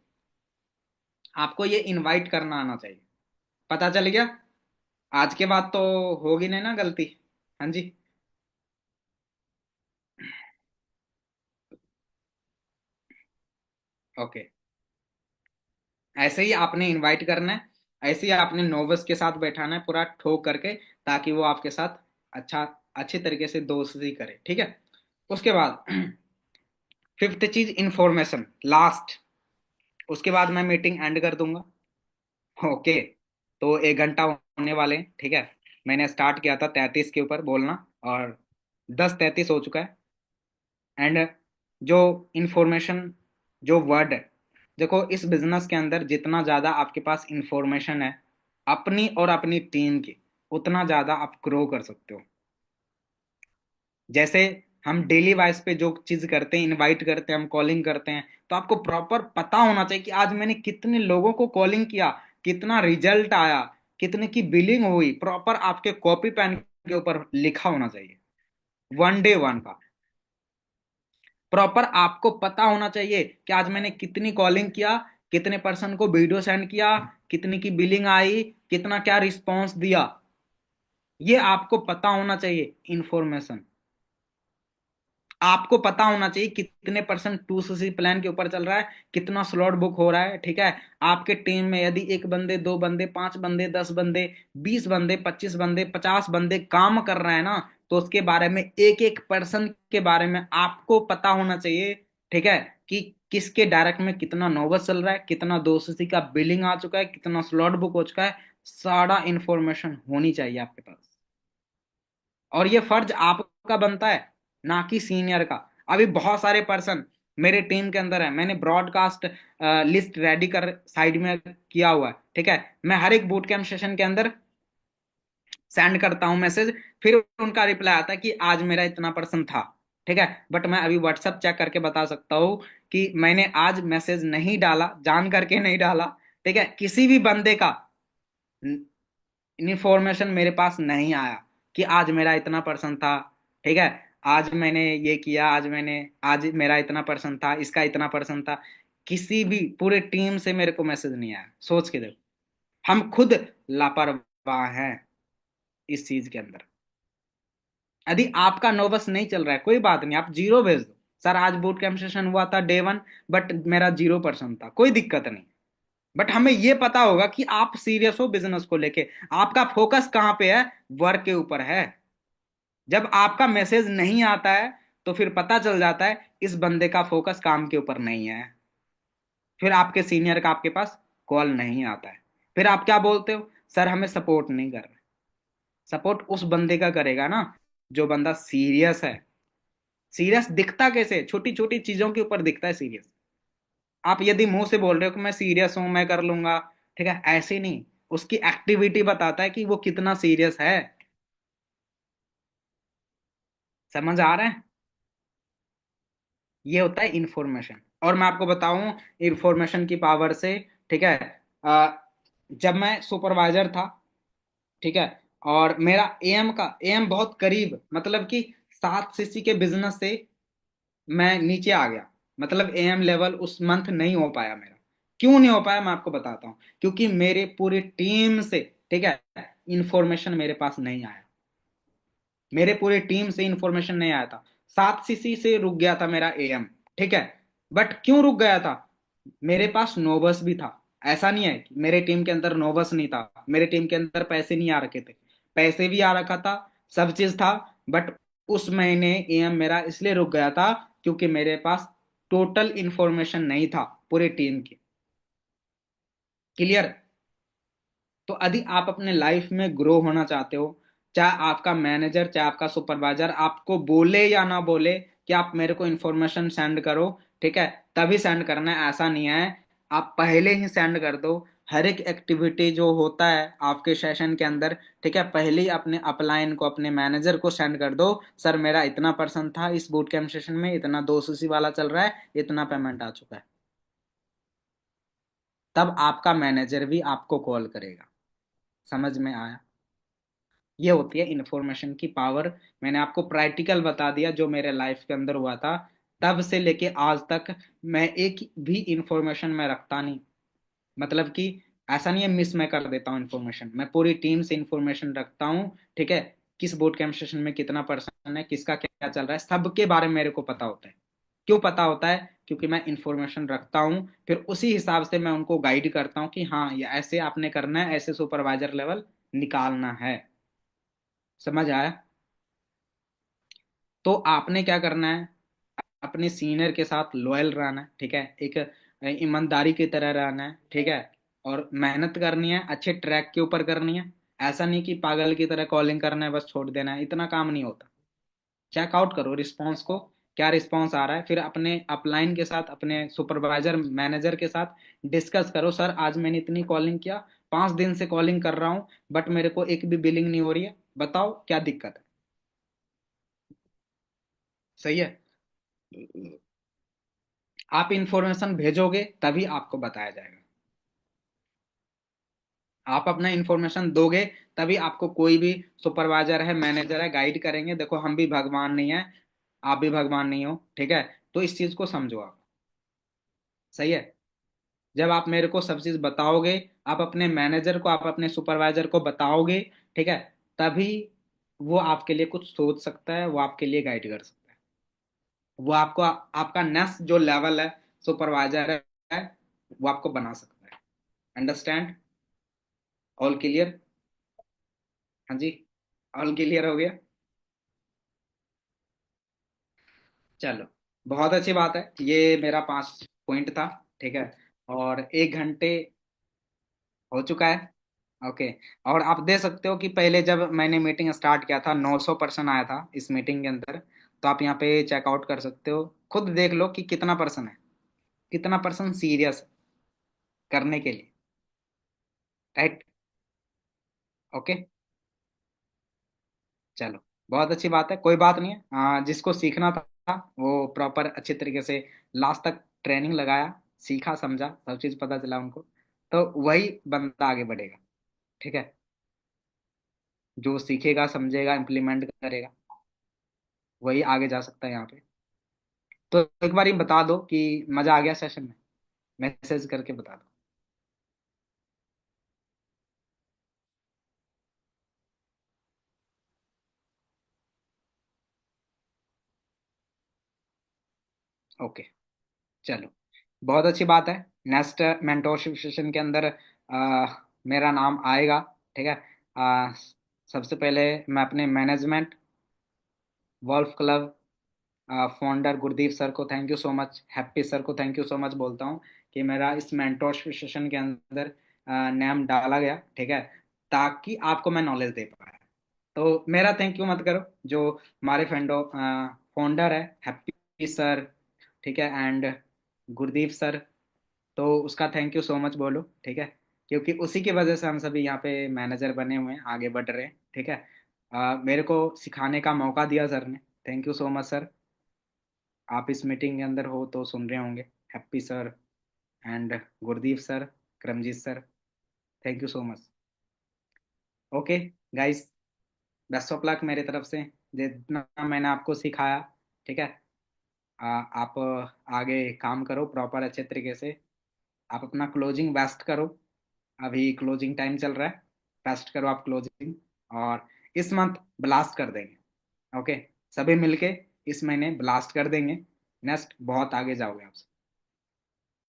आपको ये इनवाइट करना आना चाहिए। पता चल गया? आज के बाद तो होगी नहीं ना गलती। हाँ जी। ओके, ऐसे ही आपने इनवाइट करना है, ऐसे ही आपने नोविस के साथ बैठाना है पूरा ठोक करके, ताकि वो आपके साथ अच्छा, अच्छे तरीके से दोस्ती करे, ठीक है। उसके बाद फिफ्थ चीज इंफॉर्मेशन, लास्ट, उसके बाद मैं मीटिंग एंड कर दूंगा। ओके, तो 1 घंटा होने वाले हैं, ठीक है। मैंने स्टार्ट किया था 33 के ऊपर बोलना, और 10:33 हो चुका है। एंड जो इंफॉर्मेशन, जो वर्ड है, देखो इस बिजनेस के अंदर जितना ज्यादा आपके पास इंफॉर्मेशन है अपनी और अपनी टीम की, उतना ज्यादा आप ग्रो कर सकते हो। जैसे हम डेली वाइज पे जो चीज करते हैं, इनवाइट करते हैं, हम कॉलिंग करते हैं, तो आपको प्रॉपर पता होना चाहिए कि आज मैंने कितने लोगों को कॉलिंग किया, कितना रिजल्ट आया, कितने की बिलिंग हुई, प्रॉपर आपके कॉपी पेन के ऊपर लिखा होना चाहिए, 1 day 1 का। प्रॉपर आपको पता होना चाहिए कि आज मैंने कितनी कॉलिंग किया, कितने पर्सन को वीडियो सेंड किया, कितनी की बिलिंग आई, कितना क्या रिस्पॉन्स दिया। ये आपको पता होना चाहिए इंफॉर्मेशन। आपको पता होना चाहिए कितने परसेंट 2cc प्लान के ऊपर चल रहा है, कितना स्लॉट बुक हो रहा है। ठीक है, आपके टीम में यदि एक बंदे, दो बंदे, पांच बंदे, 10 बंदे, 20 बंदे, 25 बंदे, 50 बंदे काम कर रहे हैं ना, तो उसके बारे में एक एक पर्सन के बारे में आपको पता होना चाहिए। ठीक है, कि किसके डायरेक्ट में कितना नोवस चल रहा है, कितना 2cc का बिलिंग आ चुका है, कितना स्लॉट बुक हो चुका है। सारा इंफॉर्मेशन होनी चाहिए आपके पास। और ये फर्ज आपका बनता है, ना कि सीनियर का। अभी बहुत सारे पर्सन मेरे टीम के अंदर है, मैंने ब्रॉडकास्ट लिस्ट रेडी कर साइड में किया हुआ है। ठीक है, मैं हर एक बूट कैंप सेशन के अंदर सेंड करता हूं मैसेज, फिर उनका रिप्लाई आता है कि आज मेरा इतना पर्सन था। ठीक है, बट मैं अभी व्हाट्सएप चेक करके बता सकता हूँ कि मैंने आज मैसेज नहीं डाला, जान करके नहीं डाला। ठीक है, किसी भी बंदे का इन्फॉर्मेशन मेरे पास नहीं आया कि आज मेरा इतना पर्सन था। ठीक है, आज मैंने ये किया, आज मेरा इतना पर्सन था, इसका इतना पर्सन था। किसी भी पूरे टीम से मेरे को मैसेज नहीं आया। सोच के देखो, हम खुद लापरवाह हैं इस चीज के अंदर। यदि आपका नर्वस नहीं चल रहा है, कोई बात नहीं, आप जीरो भेज दो। सर आज बूट कैंप सेशन हुआ था डे 1, बट मेरा 0% था, कोई दिक्कत नहीं। बट हमें यह पता होगा कि आप सीरियस हो बिजनेस को लेके, आपका फोकस कहां पे है, वर्क के ऊपर है। जब आपका मैसेज नहीं आता है तो फिर पता चल जाता है इस बंदे का फोकस काम के ऊपर नहीं है। फिर आपके सीनियर का आपके पास कॉल नहीं आता है। फिर आप क्या बोलते हो, सर हमें सपोर्ट नहीं कर रहे। सपोर्ट उस बंदे का करेगा ना जो बंदा सीरियस है। सीरियस दिखता कैसे, छोटी छोटी चीजों के ऊपर दिखता है सीरियस। आप यदि मुंह से बोल रहे हो कि मैं सीरियस हूं, मैं कर लूंगा, ठीक है, ऐसे नहीं। उसकी एक्टिविटी बताता है कि वो कितना सीरियस है। समझ आ रहा है? ये होता है इंफॉर्मेशन। और मैं आपको बताऊं इंफॉर्मेशन की पावर से, ठीक है, अ, जब मैं सुपरवाइजर था, ठीक है, और मेरा एम बहुत करीब, मतलब कि 7cc के बिजनेस से मैं नीचे आ गया। मतलब एम लेवल उस मंथ नहीं हो पाया मेरा। क्यों नहीं हो पाया मैं आपको बताता हूँ, क्योंकि मेरे पूरी टीम से, ठीक है, इंफॉर्मेशन मेरे पास नहीं आया। मेरे पूरे टीम से इंफॉर्मेशन नहीं आया था। 7cc से रुक गया था मेरा एम। ठीक है, बट क्यों रुक गया था, मेरे पास नोबस भी था। ऐसा नहीं है कि मेरे टीम के अंदर नोबस नहीं था, मेरे टीम के अंदर पैसे नहीं आ रखे थे। पैसे भी आ रखा था, सब चीज था। बट उस महीने एम मेरा इसलिए रुक गया था क्योंकि मेरे पास टोटल इंफॉर्मेशन नहीं था पूरे टीम की। क्लियर? तो यदि आप अपने लाइफ में ग्रो होना चाहते हो, चाहे आपका मैनेजर, चाहे आपका सुपरवाइजर आपको बोले या ना बोले कि आप मेरे को इंफॉर्मेशन सेंड करो, ठीक है, तभी सेंड करना है, ऐसा नहीं है। आप पहले ही सेंड कर दो। हर एक एक्टिविटी जो होता है आपके सेशन के अंदर, ठीक है, पहले ही अपने अपलाइन को, अपने मैनेजर को सेंड कर दो। सर मेरा इतना पर्सन था इस बूट कैंप सेशन में, इतना 2cc वाला चल रहा है, इतना पेमेंट आ चुका है। तब आपका मैनेजर भी आपको कॉल करेगा। समझ में आया? ये होती है इंफॉर्मेशन की पावर। मैंने आपको प्रैक्टिकल बता दिया जो मेरे लाइफ के अंदर हुआ था। तब से लेके आज तक मैं एक भी इंफॉर्मेशन में रखता नहीं। मतलब कि ऐसा नहीं है मिस मैं कर देता हूँ इंफॉर्मेशन, मैं पूरी टीम से इंफॉर्मेशन रखता हूँ। ठीक है, किस बोर्ड कैंप सेशन में कितना पर्सन है, किसका क्या चल रहा है, सबके बारे में मेरे को पता होता है। क्यों पता होता है? क्योंकि मैं इंफॉर्मेशन रखता हूँ, फिर उसी हिसाब से मैं उनको गाइड करता हूँ कि हाँ ये ऐसे आपने करना है, ऐसे सुपरवाइजर लेवल निकालना है। समझ आया? तो आपने क्या करना है, अपने सीनियर के साथ लॉयल रहना है। ठीक है, एक ईमानदारी की तरह रहना है। ठीक है, और मेहनत करनी है, अच्छे ट्रैक के ऊपर करनी है। ऐसा नहीं कि पागल की तरह कॉलिंग करना है बस छोड़ देना है, इतना काम नहीं होता। चेकआउट करो रिस्पॉन्स को, क्या रिस्पॉन्स आ रहा है, फिर अपने अपलाइन के साथ, अपने सुपरवाइजर मैनेजर के साथ डिस्कस करो। सर आज मैंने इतनी कॉलिंग किया, 5 दिन से कॉलिंग कर रहा हूँ, बट मेरे को एक भी बिलिंग नहीं हो रही है, बताओ क्या दिक्कत है। सही है? आप इंफॉर्मेशन भेजोगे तभी आपको बताया जाएगा। आप अपना इंफॉर्मेशन दोगे तभी आपको कोई भी सुपरवाइजर है, मैनेजर है, गाइड करेंगे। देखो हम भी भगवान नहीं है, आप भी भगवान नहीं हो। ठीक है, तो इस चीज को समझो आप। सही है। जब आप मेरे को सब चीज बताओगे, आप अपने मैनेजर को, आप अपने सुपरवाइजर को बताओगे, ठीक है, तभी वो आपके लिए कुछ सोच सकता है, वो आपके लिए गाइड कर सकता है। वो आपको आपका नेक्स्ट जो लेवल है, सुपरवाइजर है, वो आपको बना सकता है। अंडरस्टैंड? All clear? हाँ जी, ऑल क्लियर हो गया। चलो, बहुत अच्छी बात है। ये मेरा 5 पॉइंट था, ठीक है। और 1 घंटे हो चुका है। ओके। और आप दे सकते हो कि पहले जब मैंने मीटिंग स्टार्ट किया था 900 पर्सन आया था इस मीटिंग के अंदर। तो आप यहाँ पे चेकआउट कर सकते हो, खुद देख लो कि कितना पर्सन है, कितना पर्सन सीरियस करने के लिए। राइट। ओके। चलो, बहुत अच्छी बात है, कोई बात नहीं है। जिसको सीखना था वो प्रॉपर अच्छे तरीके से लास्ट तक ट्रेनिंग लगाया, सीखा, समझा, सब चीज़ पता चला उनको, तो वही बंदा आगे बढ़ेगा। ठीक है। जो सीखेगा, समझेगा, इम्प्लीमेंट करेगा, वही आगे जा सकता है यहाँ पे। तो एक बार ही बता दो कि मजा आ गया सेशन में, मैसेज करके बता दो। ओके। चलो, बहुत अच्छी बात है। नेक्स्ट मेंटोरशिप सेशन के अंदर मेरा नाम आएगा। ठीक है। सबसे पहले मैं अपने management, Wolf club founder Gurdeep sir को thank you so much, Happy sir को थैंक यू सो मच बोलता हूँ कि मेरा इस मेंटोरशिप सेशन के अंदर नाम डाला गया। ठीक है। ताकि आपको मैं नॉलेज दे पाया। तो मेरा थैंक यू मत करो, जो हमारे फ्रेंडो फाउंडर है हैप्पी सर, ठीक है, एंड गुरदीप सर, तो उसका थैंक यू सो मच बोलो। ठीक है। क्योंकि उसी की वजह से हम सभी यहाँ पे मैनेजर बने हुए हैं, आगे बढ़ रहे हैं। ठीक है। मेरे को सिखाने का मौका दिया सर ने। Thank you so much sir. आप इस मीटिंग के अंदर हो तो सुन रहे होंगे। Happy sir and Gurdeep sir, Karamjeet sir, thank you so much. Okay guys, best of luck मेरी तरफ से, जितना मैंने आपको सिखाया। ठीक है। आप आगे काम करो प्रॉपर अच्छे तरीके से। आप अपना क्लोजिंग बेस्ट करो। अभी क्लोजिंग टाइम चल रहा है, बेस्ट करो आप क्लोजिंग। और इस मंथ ब्लास्ट कर देंगे। ओके। सभी मिलके इस महीने ब्लास्ट कर देंगे। नेक्स्ट बहुत आगे जाओगे आप।